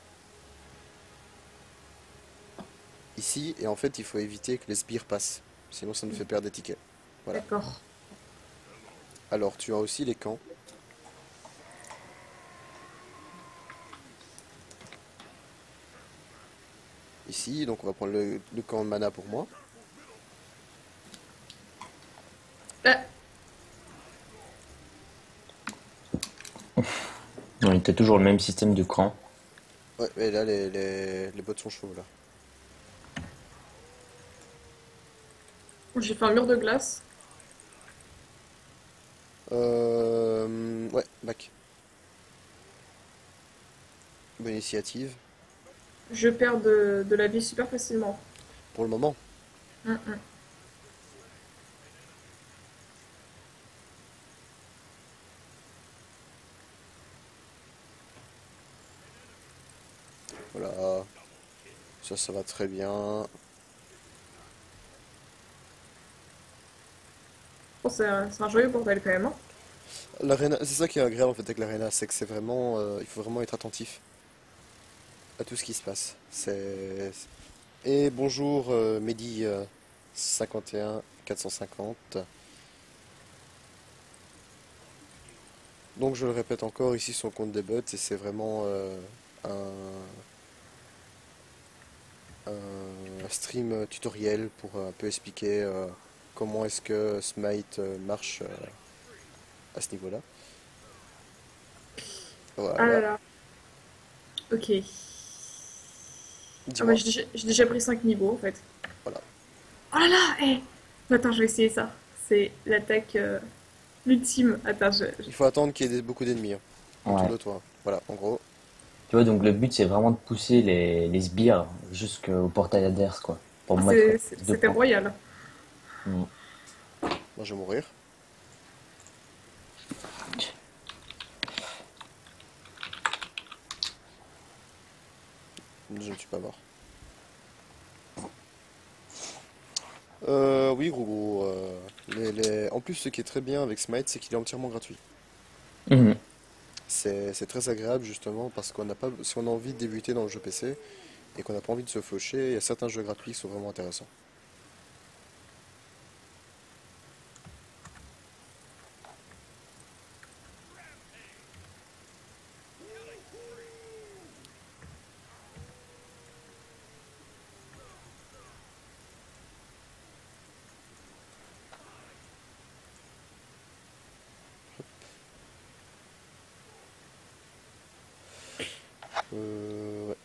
Ici. Et en fait, il faut éviter que les sbires passent. Sinon, ça nous fait perdre des tickets. Voilà. D'accord. Alors, tu as aussi les camps. Ici. Donc, on va prendre le camp de mana pour moi. Ah, Donc, t'as toujours le même système de cran. Ouais, mais là, les bots sont chauds, là. j'ai fait un mur de glace. Ouais, back. Bonne initiative. Je perds de la vie super facilement. Pour le moment. Mm. Voilà. Ça va très bien. Oh, c'est un joyeux bordel quand même, hein. L'arena, c'est ça qui est agréable en fait avec l'arena, c'est que c'est vraiment, il faut vraiment être attentif à tout ce qui se passe. Et bonjour Mehdi 51 450. Donc je le répète encore, ici son compte des bots et c'est vraiment un stream tutoriel pour un peu expliquer comment est-ce que Smite marche à ce niveau-là. Ah là Voilà, là. Ok. Ah bah dis-moi. j'ai déjà pris 5 niveaux en fait. Voilà. Oh là là, attends, je vais essayer ça. C'est l'attaque ultime. Attends, Il faut attendre qu'il y ait beaucoup d'ennemis hein, autour Ouais. de toi. Voilà, en gros. Tu vois, donc le but, c'est vraiment de pousser les sbires jusqu'au portail adverse, quoi. Pour mettre plus de c'était points. royal. Hmm. Moi je vais mourir. Je ne suis pas mort. Oui, gros. En plus, ce qui est très bien avec Smite, c'est qu'il est entièrement gratuit. Mhm. C'est très agréable justement parce qu'on n'a pas, si on a envie de débuter dans le jeu PC et qu'on n'a pas envie de se faucher, il y a certains jeux gratuits qui sont vraiment intéressants. Ouais,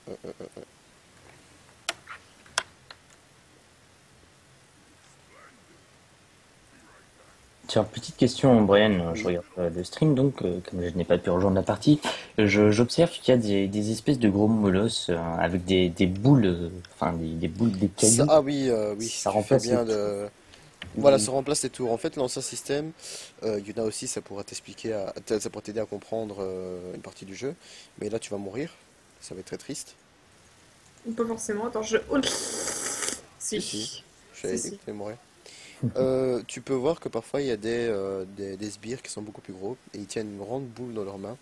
Tiens, petite question, Brian. Je Oui. regarde le stream, donc, comme je n'ai pas pu rejoindre la partie, j'observe qu'il y a des espèces de gros molosses avec des boules, enfin des boules, des cailloux. Ah oui, oui, Ça tu fais remplace les bien tours. de... Voilà, ça remplace les tours. En fait, l'ancien système, Yuna aussi, ça pourra t'expliquer, ça pourra t'aider à comprendre une partie du jeu. Mais là, tu vas mourir. Ça va être très triste. Ou pas forcément. Attends, je. Oh, Si, si, si. j'avais Si, dit que si. tu allais mourir. Tu peux voir que parfois, il y a des sbires qui sont beaucoup plus gros et ils tiennent une grande boule dans leurs mains.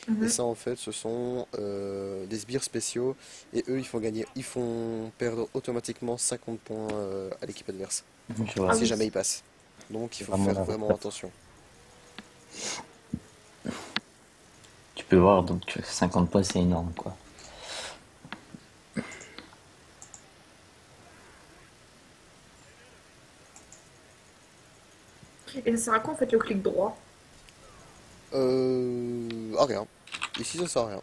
Et Mhm. ça, en fait, ce sont des sbires spéciaux. Et eux, ils font perdre automatiquement 50 points à l'équipe adverse. Je Ah vois, Si oui. jamais ils passent. Donc, il c'est faut vraiment faire la vraiment retraite. attention. Tu peux voir, donc 50 points, c'est énorme, quoi. Et ça sert à quoi en fait le clic droit? Ah, rien. Ici, ça sert à rien.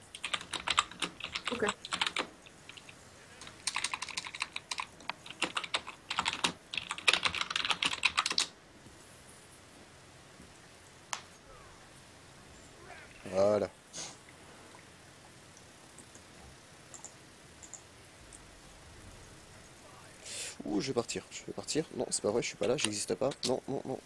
Ok. Voilà. Ouh, je vais partir. Je vais partir. Non, c'est pas vrai, je suis pas là, j'existe pas. Non, non, non.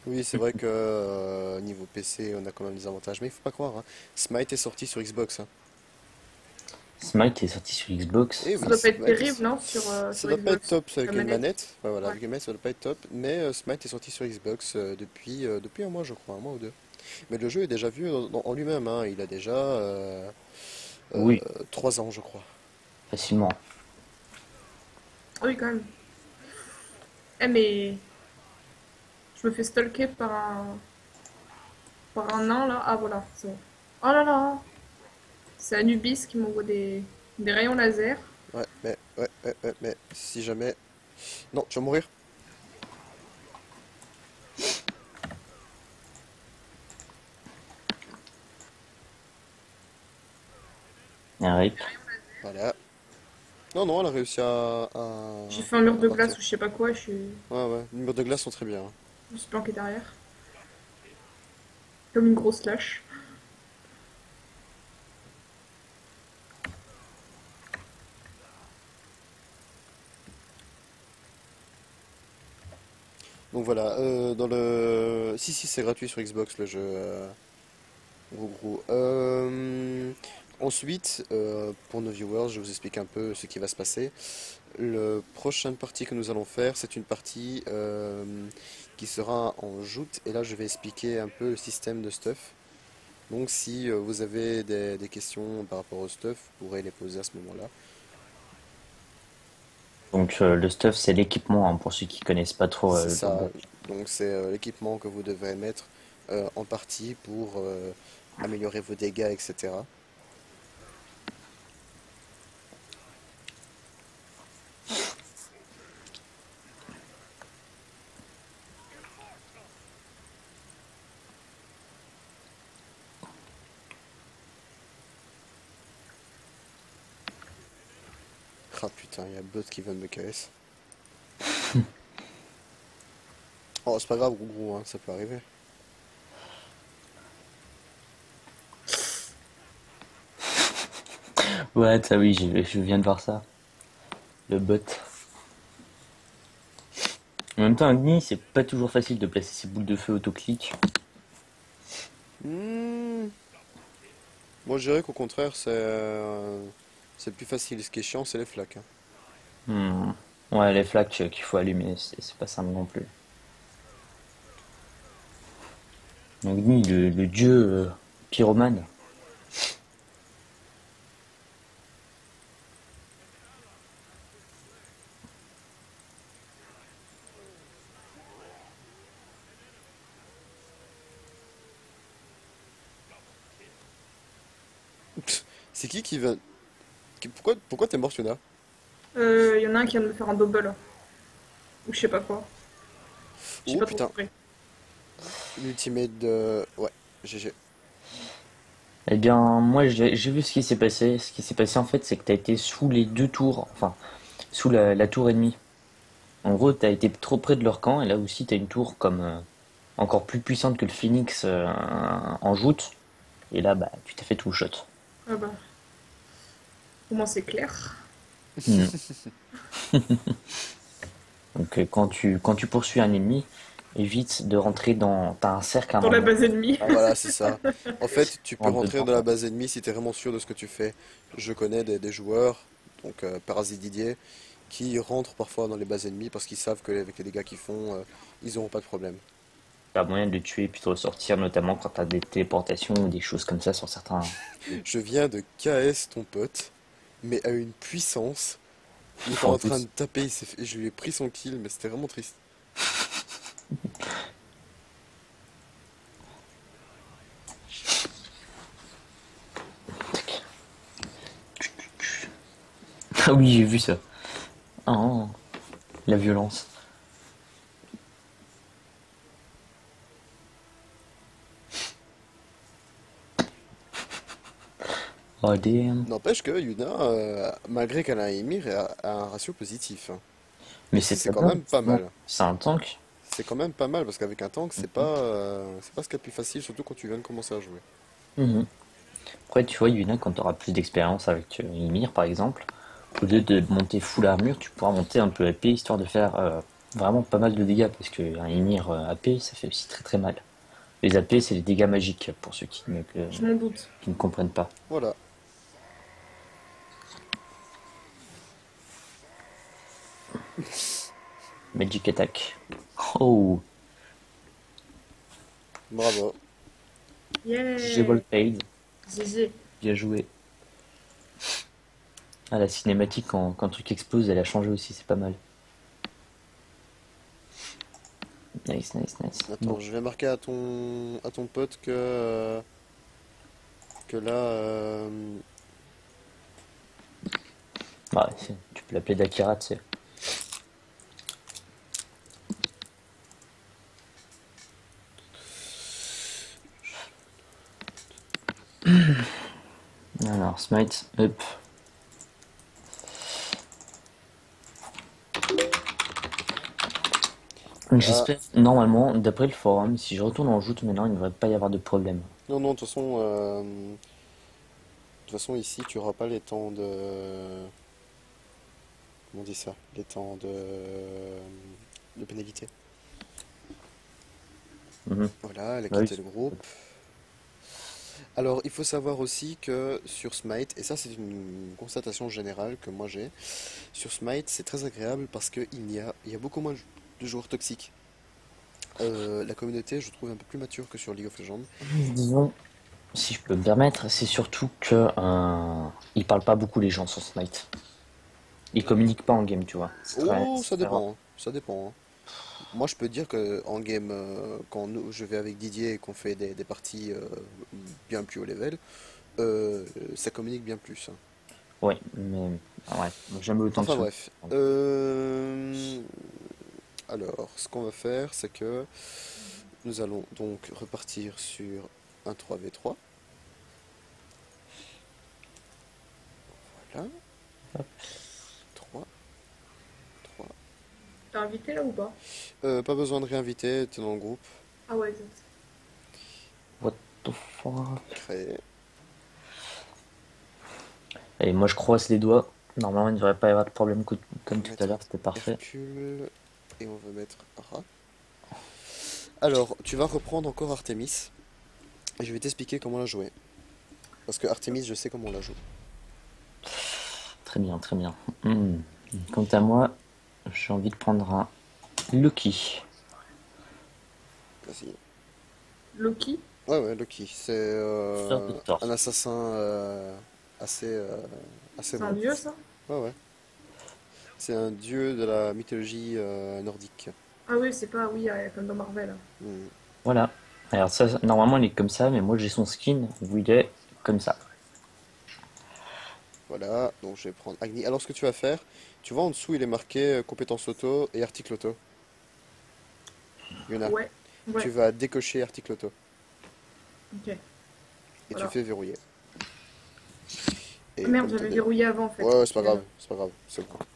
Oui, c'est vrai que niveau PC, on a quand même des avantages. Mais il faut pas croire, hein. Smite est sorti sur Xbox, hein. Smite est sorti sur Xbox. Eh Ça oui, doit pas être Smite terrible, est... non, Ça sur doit pas être Xbox. top La avec une manette. manette. Enfin, voilà, Ouais. avec une manette, ça doit pas être top. Mais Smite est sorti sur Xbox depuis un mois, je crois, un mois ou deux. Mais le jeu est déjà vu en lui-même, hein. Il a déjà euh, Oui, 3 ans, je crois. facilement. Ah oui, quand même. Eh, mais je me fais stalker par un nain là. Ah voilà, c'est bon. Oh là là! C'est Anubis qui m'envoie des rayons laser. Mais si jamais... Non, tu vas mourir. Un rip. Voilà. Non, non, elle a réussi J'ai fait un mur à de partir. glace ou je sais pas quoi, Ouais, ouais, les murs de glace sont très bien, hein. je me suis planqué derrière. Comme une grosse lâche. Donc voilà, dans le... Si, si, c'est gratuit sur Xbox le jeu, gros gros. Ensuite, pour nos viewers, je vous explique un peu ce qui va se passer. Le prochaine partie que nous allons faire, c'est une partie qui sera en joute. Et là, je vais expliquer un peu le système de stuff. Donc si vous avez des questions par rapport au stuff, vous pourrez les poser à ce moment-là. Donc le stuff, c'est l'équipement, hein, pour ceux qui connaissent pas trop C'est le ça. langage. Donc c'est l'équipement que vous devez mettre en partie pour améliorer vos dégâts, etc. Ah putain, il y a bot qui vient de me KS. Oh, c'est pas grave, gros gros, hein, ça peut arriver. Ouais, ça oui, je viens de voir ça. Le bot. En même temps, Agni, c'est pas toujours facile de placer ses boules de feu autoclic. Hmm, Moi je dirais qu'au contraire, c'est plus facile. Ce qui est chiant, c'est les flaques, hein. Hmm. Ouais, les flaques qu'il faut allumer, c'est pas simple non plus. Agni, le dieu pyromane. C'est qui va... Pourquoi t'es mort, Yuna? Y en a un qui vient de me faire un double. Ou je sais pas quoi. J'ai Oh pas trop putain, compris. l'ultimate de... Ouais, GG. Eh bien, moi, j'ai vu ce qui s'est passé. Ce qui s'est passé, en fait, c'est que t'as été sous les deux tours, enfin, sous la tour ennemie. En gros, t'as été trop près de leur camp, et là aussi, t'as une tour comme encore plus puissante que le Phoenix en joute. Et là, bah, tu t'es fait tout shot. Ah bah, au moins c'est clair. Hmm. Donc, quand tu poursuis un ennemi, évite de rentrer dans. T'as un cercle à un Dans la moment. base ennemie. Voilà, c'est ça. En fait, tu peux Rentre rentrer dedans, dans la quoi. base ennemie si tu es vraiment sûr de ce que tu fais. Je connais des joueurs, donc Parasite Didier, qui rentrent parfois dans les bases ennemies parce qu'ils savent qu'avec les dégâts qu'ils font, ils n'auront pas de problème. T'as moyen de le tuer puis de ressortir, notamment quand t'as des téléportations ou des choses comme ça sur certains. Je viens de KS ton pote, mais à une puissance. Il était En en train de plus. taper, je lui ai pris son kill, mais c'était vraiment triste. Ah oui, j'ai vu ça. Oh, la violence. Oh damn. N'empêche que Yuna, malgré qu'elle a un Ymir, a un ratio positif, hein. Mais Et c'est c'est très quand bien, même pas justement. mal. C'est un tank. C'est quand même pas mal parce qu'avec un tank, c'est pas ce qu'il y a de plus facile, surtout quand tu viens de commencer à jouer. Mhm. Après, tu vois, Yuna, quand tu auras plus d'expérience avec Ymir, par exemple, au lieu de monter full armure, tu pourras monter un peu AP, histoire de faire vraiment pas mal de dégâts, parce qu'un Ymir AP, ça fait aussi très très mal. Les AP, c'est les dégâts magiques, pour ceux Je m'en doute. qui ne comprennent pas. Voilà. Magic Attack. Oh, Bravo. GG Yeah. Volpaid, GG. bien joué. Ah, la cinématique, quand le truc explose, elle a changé aussi, c'est pas mal. Nice, nice, nice. Attends, Bon, je vais marquer à ton pote que là, ouais, tu peux l'appeler Dakira, tu sais. Alors, Smite, hop. ah, J'espère, normalement, d'après le forum, si je retourne en joute maintenant, il ne devrait pas y avoir de problème. non, non, de toute façon, ici, tu auras pas les temps de, comment on dit ça, les temps de pénalité. Mhm. Voilà, elle a Bah oui. quitté le groupe. Alors, il faut savoir aussi que sur Smite, et ça c'est une constatation générale que moi j'ai, sur Smite c'est très agréable parce il y a beaucoup moins de joueurs toxiques. La communauté, je trouve, un peu plus mature que sur League of Legends. Disons, si je peux me permettre, c'est surtout que ils parlent pas beaucoup les gens sur Smite. Ils communiquent pas en game, tu vois. Oh, C'est ça très rare. dépend, hein, ça dépend, hein. Moi, je peux te dire que en game, je vais avec Didier et qu'on fait des parties bien plus haut level, ça communique bien plus, hein. Ouais, mais ouais, jamais autant que Enfin sur. bref. Alors, ce qu'on va faire, c'est que nous allons donc repartir sur un 3v3. Voilà. 3, 3. T'as invité là ou pas? Pas besoin de réinviter, t'es dans le groupe. Ah ouais, exact. What the fuck? Créer. Et moi je croise les doigts. Normalement, il ne devrait pas y avoir de problème On comme va tout à mettre l'heure, c'était parfait. Hercule et on va mettre Rat. Alors, tu vas reprendre encore Artemis et je vais t'expliquer comment la jouer. Parce que Artemis, je sais comment on la joue. Très bien, très bien. Hmm. Quant à moi, j'ai envie de prendre un Lucky. Vas-y. Loki, Ouais, ouais, Loki. C'est Sœur de Thor. un assassin assez, assez c'est un bon. dieu ça? Ouais, ouais. C'est un dieu de la mythologie nordique. Ah oui, c'est pas, oui, comme dans Marvel. Hmm. Voilà. Alors ça, normalement il est comme ça, mais moi j'ai son skin où il est comme ça. Voilà, donc je vais prendre Agni. Alors ce que tu vas faire, tu vois en dessous il est marqué compétence auto et article auto. Il y en a. Ouais, Tu ouais, vas décocher article auto. ok. et tu Voilà. fais verrouiller. Et Ah merde, comme j'avais t'as verrouillé avant en fait. Ouais, ouais, c'est pas grave, Excusez-moi. c'est pas grave.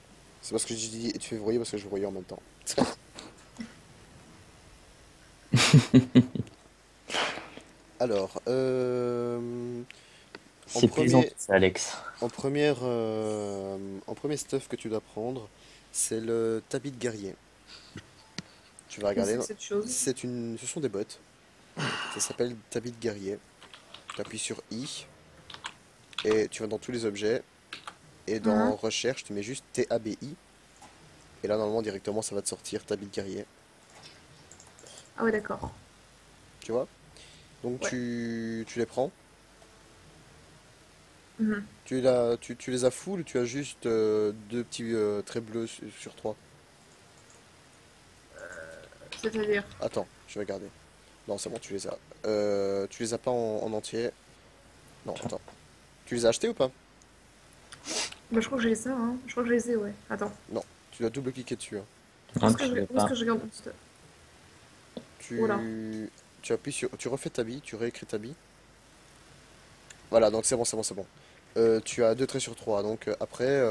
C'est parce que j'ai dit et tu fais verrouiller parce que je verrouille en même temps. Alors, en C'est plaisant, premier, ça, Alex. en premier stuff que tu dois prendre, c'est le tabi de guerrier. Tu vas Qu'est-ce que regarder, c'est que cette chose? ce sont des bottes. Ça s'appelle tabi de guerrier. Tu appuies sur I et tu vas dans tous les objets et dans Mhm. recherche, tu mets juste TABI et là normalement directement ça va te sortir tabi de guerrier. Ah ouais, d'accord. Tu vois? Donc Ouais. tu les prends. Mhm. Tu les as full ou tu as juste deux petits traits bleus sur trois? C'est-à-dire. Attends, je vais regarder. Non, c'est bon, tu les as. Tu les as pas en entier. Non, attends. Tu les as achetés ou pas? Bah, je crois que j'ai ça, hein. Je crois que je les ai, ouais. Attends. Non, tu dois double-cliquer dessus, hein. Non, tu l'as Où est-ce pas. que je regarde mon stuff? Oh là. Tu appuies sur. Tu refais ta bille, tu réécris ta bille. Voilà, donc c'est bon, c'est bon, c'est bon. Tu as deux traits sur trois, donc après,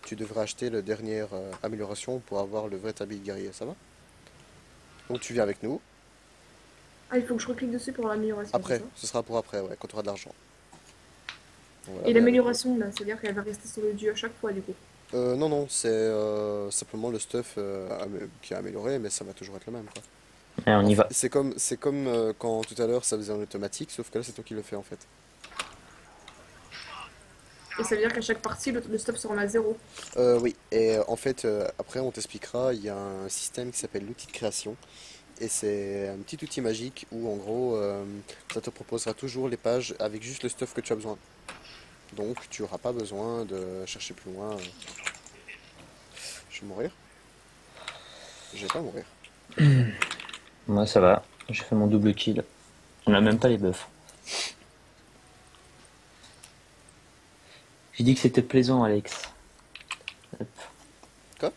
tu devrais acheter la dernière amélioration pour avoir le vrai tabi de guerrier, ça va? Donc tu viens avec nous. Ah, il faut que je reclique dessus pour l'amélioration, c'est Après, ça? ce sera pour après, ouais, quand tu auras de l'argent. Voilà, Et viens avec nous. l'amélioration, là, c'est-à-dire qu'elle va rester sur le dieu à chaque fois, du coup. Non, non, c'est simplement le stuff qui est amélioré, mais ça va toujours être le même, quoi. Allez, on y va. C'est comme quand tout à l'heure ça faisait en automatique, sauf que là c'est toi qui le fais en fait. Et ça veut dire qu'à chaque partie, le stuff se remet à zéro. Oui, et en fait, après on t'expliquera, il y a un système qui s'appelle l'outil de création, et c'est un petit outil magique où en gros ça te proposera toujours les pages avec juste le stuff que tu as besoin. Donc tu auras pas besoin de chercher plus loin. Je vais mourir? Je vais pas mourir. Moi, ça va. J'ai fait mon double kill. On a même pas les buffs. J'ai dit que c'était plaisant, Alex. Hop. Quoi?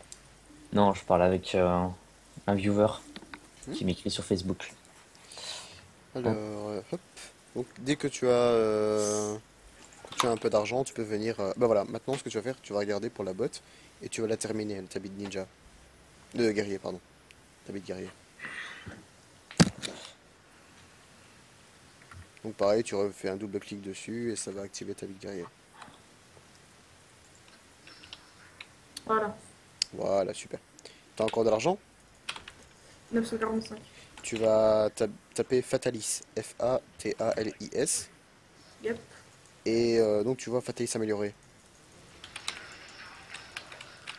Non, je parle avec un viewer Hmm. qui m'écrit sur Facebook. Hop. Alors, hop. Donc dès que tu as un peu d'argent, tu peux venir. Bah voilà, maintenant ce que tu vas faire, tu vas regarder pour la botte et tu vas la terminer, le tabi de ninja. De guerrier, pardon. Tabi de guerrier. Donc pareil, tu refais un double clic dessus et ça va activer tabi de guerrier. Voilà. Voilà, super. T'as encore de l'argent? 945. Tu vas taper Fatalis, Fatalis, Yep. et donc tu vois Fatalis amélioré.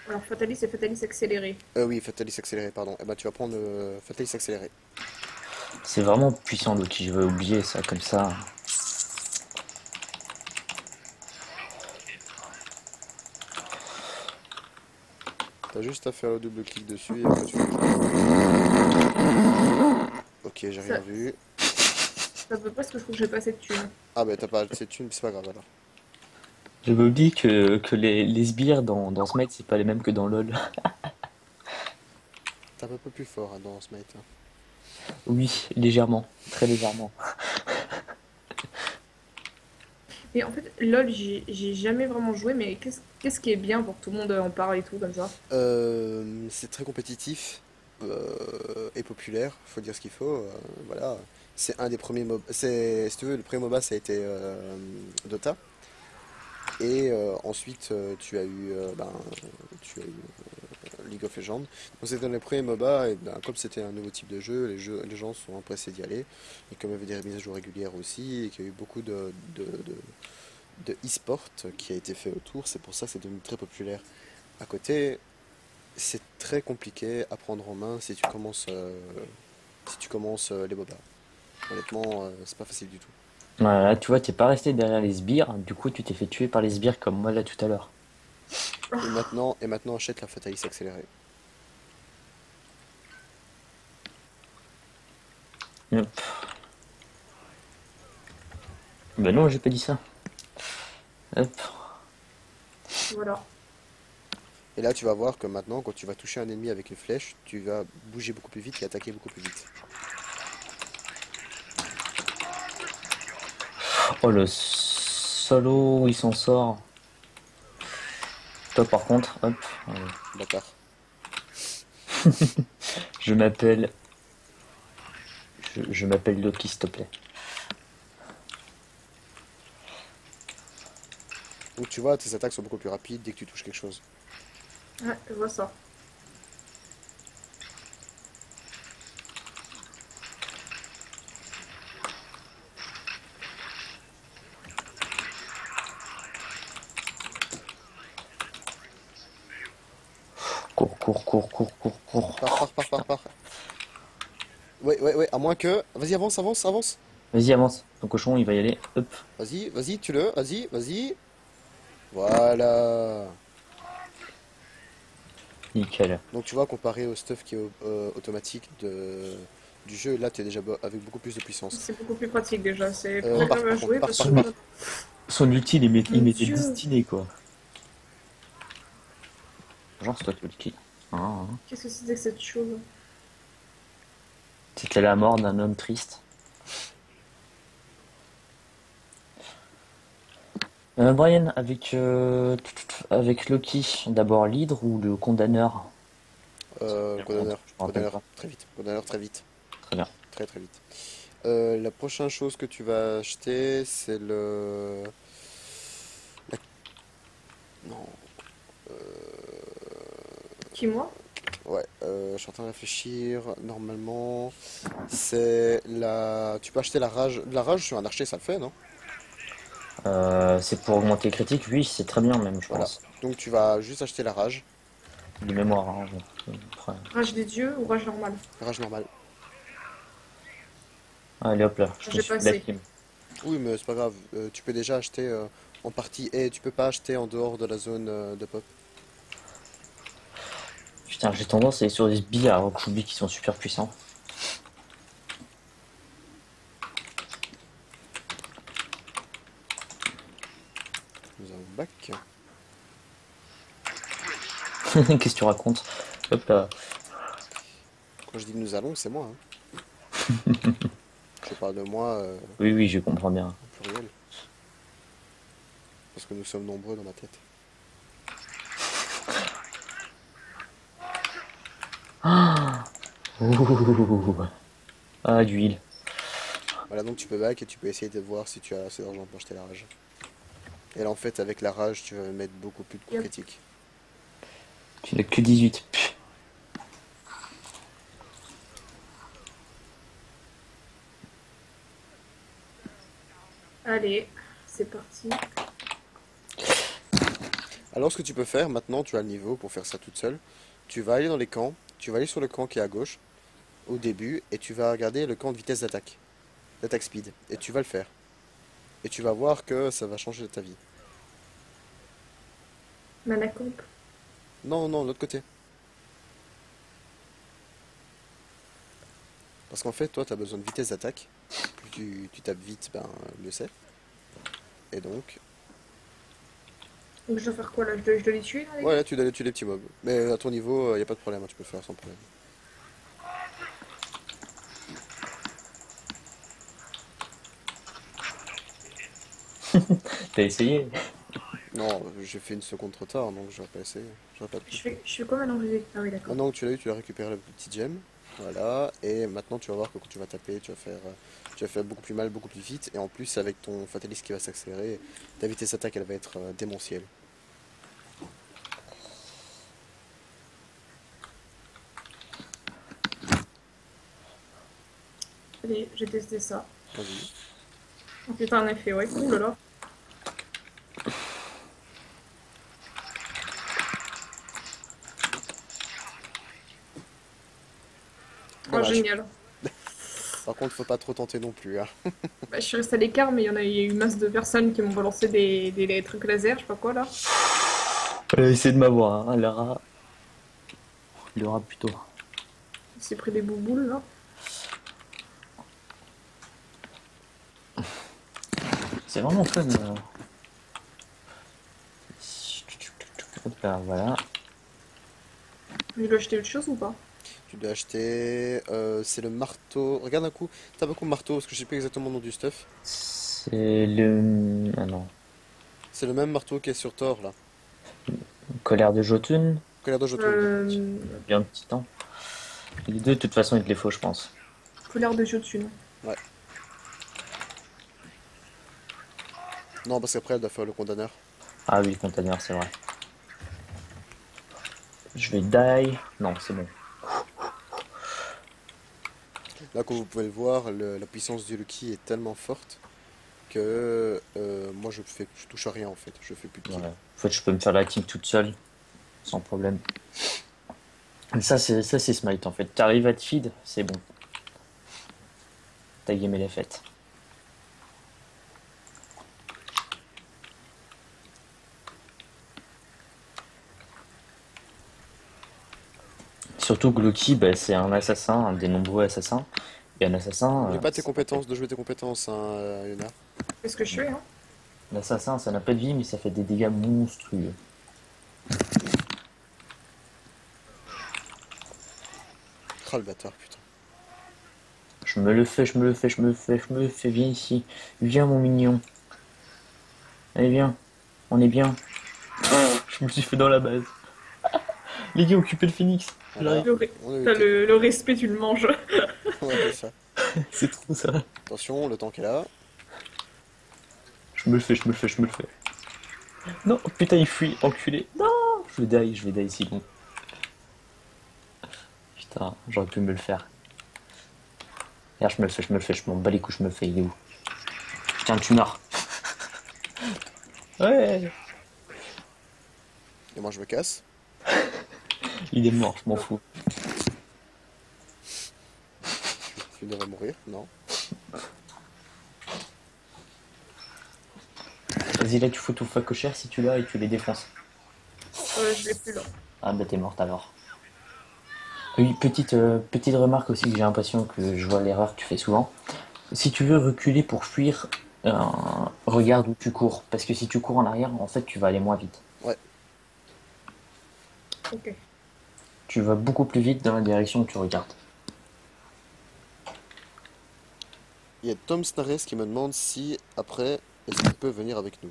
Alors, Fatalis et Fatalis accéléré. Oui, Fatalis accéléré, pardon. Et ben tu vas prendre Fatalis accéléré. C'est vraiment puissant l'outil. Je vais oublier ça comme ça. T'as juste à faire le double clic dessus et après tu fais. Ok, j'ai rien Ça, vu. ça veut pas ce que je trouve que j'ai pas assez de thunes. Ah bah t'as pas assez de thunes, c'est pas grave alors. J'avais oublié que les sbires dans Smite, c'est pas les mêmes que dans LoL. Tape un peu plus fort hein, dans Smite, hein. Oui, légèrement. Très légèrement. Et en fait, LoL, j'ai jamais vraiment joué, mais qu'est-ce qui est bien pour que tout le monde en parle et tout, comme ça? C'est très compétitif et populaire, faut dire ce qu'il faut. Voilà, c'est un des premiers MOBA. Si tu veux, le premier MOBA ça a été Dota. Et ensuite tu as eu League of Legends. Donc c'était dans les premiers MOBA et ben, comme c'était un nouveau type de jeu, les gens sont empressés d'y aller. Et comme il y avait des mises à jour régulières aussi, et qu'il y a eu beaucoup de e-sport qui a été fait autour, c'est pour ça que c'est devenu très populaire. À côté, c'est très compliqué à prendre en main si tu commences les MOBA. Honnêtement, c'est pas facile du tout. Voilà, tu vois, t'es pas resté derrière les sbires. Du coup, tu t'es fait tuer par les sbires comme moi là tout à l'heure. Et maintenant achète la Fatalis accélérée. Hop. Ben non, j'ai pas dit ça. Hop. Voilà. Et là, tu vas voir que maintenant, quand tu vas toucher un ennemi avec une flèche, tu vas bouger beaucoup plus vite et attaquer beaucoup plus vite. Oh, le solo où il s'en sort. Toi, par contre, hop, Bâtard. je m'appelle. Je m'appelle Loki, s'il te plaît. Donc tu vois, tes attaques sont beaucoup plus rapides dès que tu touches quelque chose. Ouais, je vois ça. Cours, cours, cours, cours, cours, cours. Pars. Ouais, à moins que... Vas-y, avance. Vas-y, avance. Ton cochon, il va y aller. Hop, Vas-y, tue-le, vas-y. Voilà. nickel. Donc tu vois, comparé au stuff qui est automatique du jeu, là t'es déjà avec beaucoup plus de puissance. C'est beaucoup plus pratique déjà. C'est plus Par agréable à contre, jouer par parce par que. contre, Son ulti, il Mon m'était Dieu. destiné, quoi. Genre, c'est toi qui ulti. Qu'est-ce que c'était que cette chose? C'était la mort d'un homme triste. Brian, avec Loki, d'abord l'hydre ou le condamneur? condamneur, Je me rappelle pas. condamneur très vite, Très bien. très vite. La prochaine chose que tu vas acheter, c'est le... la- Non, Qui, moi? ouais, je suis en train de réfléchir. Normalement, c'est la... Tu peux acheter la rage. La rage sur un archer, ça le fait, non? C'est pour augmenter les critiques, oui, c'est très bien même, je Voilà. pense. Donc tu vas juste acheter la rage. De mémoire, hein, après. Rage des dieux ou rage normale? La rage normale. Allez hop là, je me J'ai suis fait passé. la clim. Oui, mais c'est pas grave. Tu peux déjà acheter en partie et tu peux pas acheter en dehors de la zone de pop. Putain, j'ai tendance à aller sur des billes à Rokubi qui sont super puissants. Nous avons back. Qu'est-ce que tu racontes? Hop là. Quand je dis nous allons, c'est moi, hein. Je parle de moi Oui, oui, je comprends bien. au pluriel. Parce que nous sommes nombreux dans ma tête. Ouh. Ah, d'huile. Voilà, donc tu peux back et tu peux essayer de voir si tu as assez d'argent pour acheter la rage. Et là, en fait, avec la rage, tu vas mettre beaucoup plus de coups Yep. critiques. Tu n'as que 18. Pff. Allez, c'est parti. Alors, ce que tu peux faire, maintenant, tu as le niveau pour faire ça toute seule. Tu vas aller dans les camps, tu vas aller sur le camp qui est à gauche, au début, et tu vas regarder le camp de vitesse d'attaque speed, et tu vas le faire. Et tu vas voir que ça va changer ta vie. Manacamp. Non, de l'autre côté. Parce qu'en fait, toi, tu as besoin de vitesse d'attaque. Plus tu tapes vite, ben, mieux c'est. Et donc, Donc je dois faire quoi là? Je dois les tuer là, les gars? ouais, là, tu dois aller tuer les petits mobs. Mais à ton niveau, il n'y a pas de problème, hein, tu peux le faire sans problème. T'as essayé? Non, j'ai fait une seconde trop tard, donc j'aurais pas essayé. J'aurais pas pu. Je fais quoi maintenant que j'ai. Ah oui, d'accord. Maintenant que tu l'as eu, tu as récupéré le petit gemme. Voilà, et maintenant tu vas voir que quand tu vas taper, tu vas faire beaucoup plus mal, beaucoup plus vite, et en plus avec ton fatalist qui va s'accélérer, ta vitesse d'attaque elle va être démentielle. Allez, j'ai testé ça. Vas-y. Oh putain, un effet, ouais. Ouh là là. Oh, Dommage. génial. Par contre, faut pas trop tenter non plus, hein. Bah, je suis restée à l'écart, mais il y a eu une masse de personnes qui m'ont balancé des trucs laser, je sais pas quoi là. Elle a essayé de m'avoir, hein. Le rat plutôt. Il s'est pris des bouboules là. C'est vraiment fun. Hop là, voilà. Il doit acheter autre chose ou pas? Tu dois acheter, c'est le marteau. Regarde un coup, tape un coup marteau, parce que je sais plus exactement le nom du stuff. C'est le... Ah non. C'est le même marteau qui est sur Thor, là. Colère de Jotun, Colère de Jotun. Euh, bien de titan. Les deux, de toute façon, il te les faut, je pense. Colère de Jotun. Ouais. Non, parce qu'après, elle doit faire le condamneur. Ah oui, le container, c'est vrai. Je vais die. Non, c'est bon. Là, comme vous pouvez le voir, la puissance du Lucky est tellement forte que moi, je touche à rien, en fait. Je fais plus de kills. Ouais. En fait, je peux me faire la team toute seule, sans problème. Et ça c'est Smite en fait. T'arrives à te feed, c'est bon. Ta game elle est faite. Surtout que Loki, bah, c'est un assassin, un des nombreux assassins. Et un assassin, N'oublie pas tes compétences, de jouer tes compétences, hein, Yuna. Qu'est-ce que je fais, hein? l'assassin, ça n'a pas de vie, mais ça fait des dégâts monstrueux. Oh, le bâtard, putain. Je me le fais, je me le fais, je me le fais, je me le fais. Viens ici. Viens mon mignon. Allez, viens. On est bien. Je me suis fait dans la base. Les gars, occupez le phoenix. Voilà. Le re- On a eu T'as le le respect, tu le manges. Ouais, c'est ça. C'est trop ça. Attention, le temps qu'elle a. Je me le fais, je me le fais, je me le fais. Non, putain, il fuit, enculé. Non, je vais die ici, bon. Putain, j'aurais pu me le faire. Regarde, je me le fais, je me le fais, je m'en bats les couilles, je me le fais, il est où? Putain, tu meurs. Ouais, Et moi, je me casse. il est mort, je m'en fous. Tu devrais mourir, non? Vas-y, là, tu fous tout facochère si tu l'as et tu les défonces. Je l'ai plus là. Ah, bah, t'es morte alors. Oui, petite remarque aussi que j'ai l'impression que je vois l'erreur que tu fais souvent. Si tu veux reculer pour fuir, regarde où tu cours. Parce que si tu cours en arrière, en fait, tu vas aller moins vite. Ouais. Ok. Tu vas beaucoup plus vite dans la direction où tu regardes. Il y a Tom Snares qui me demande si, après, est-ce qu'il peut venir avec nous.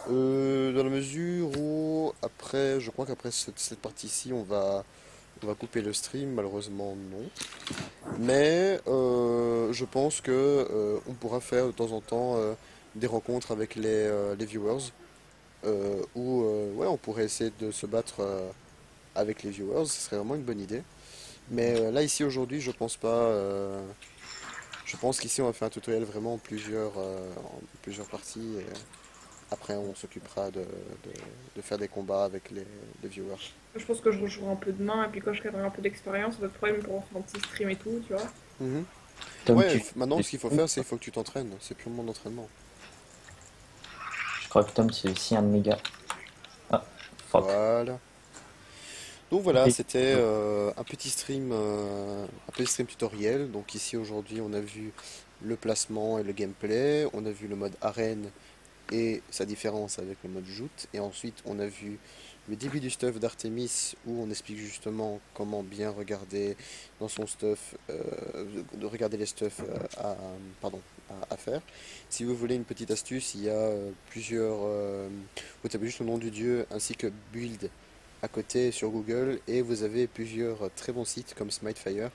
Dans la mesure où, après, je crois qu'après cette partie-ci, on va couper le stream, malheureusement non. Mais je pense que on pourra faire de temps en temps des rencontres avec les viewers, où ouais, on pourrait essayer de se battre avec les viewers, ce serait vraiment une bonne idée. Mais là, ici, aujourd'hui, je pense pas. Je pense qu'ici, on va faire un tutoriel vraiment en plusieurs parties. Et après, on s'occupera de faire des combats avec les viewers. Je pense que je rejouerai un peu demain, et puis quand je gagnerai un peu d'expérience, pas de problème pour faire un petit stream et tout, tu vois. Mhm. Tom, Ouais, tu... maintenant, ce qu'il faut faire, c'est qu'il faut que tu t'entraînes. C'est purement d'entraînement. Je crois que Tom, c'est aussi un de mes gars. Ah, fuck. Voilà. Donc voilà, Et- c'était un petit stream tutoriel. Donc ici aujourd'hui, on a vu le placement et le gameplay, on a vu le mode arène et sa différence avec le mode joute, et ensuite on a vu le début du stuff d'Artemis où on explique justement comment bien regarder dans son stuff, de regarder les stuffs pardon, à faire. Si vous voulez une petite astuce, il y a vous tapez juste le nom du dieu ainsi que build à côté sur Google et vous avez plusieurs très bons sites comme Smitefire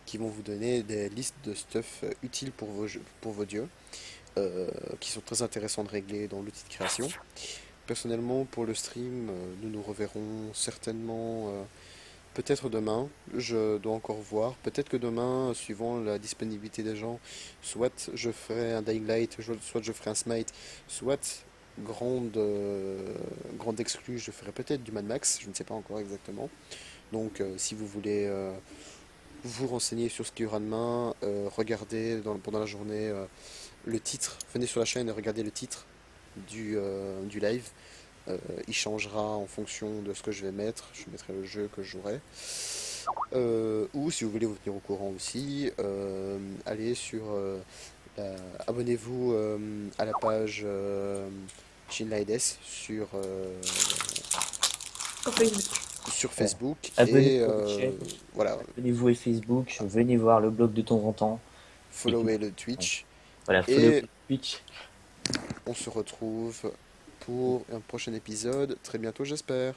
qui vont vous donner des listes de stuff utiles pour vos dieux, qui sont très intéressants de régler dans l'outil de création. Personnellement, pour le stream, nous nous reverrons certainement peut-être demain. Je dois encore voir. Peut-être que demain, suivant la disponibilité des gens, soit je ferai un Dying Light, soit je ferai un Smite, soit grande exclue, je ferai peut-être du Mad Max. Je ne sais pas encore exactement. Donc, si vous voulez vous renseigner sur ce qu'il y aura demain, regardez pendant la journée le titre. Venez sur la chaîne et regardez le titre du live. Il changera en fonction de ce que je vais mettre. Je mettrai le jeu que je jouerai. Ou si vous voulez vous tenir au courant aussi, allez sur abonnez-vous à la page Shinlaides Sur Facebook. sur Ouais. Facebook et Abonnez-vous à votre chaîne, voilà, abonnez-vous à Facebook, venez voir le blog de temps en temps. Et tout. followez le Twitch Voilà, follow et Twitch. On se retrouve pour un prochain épisode, très bientôt j'espère.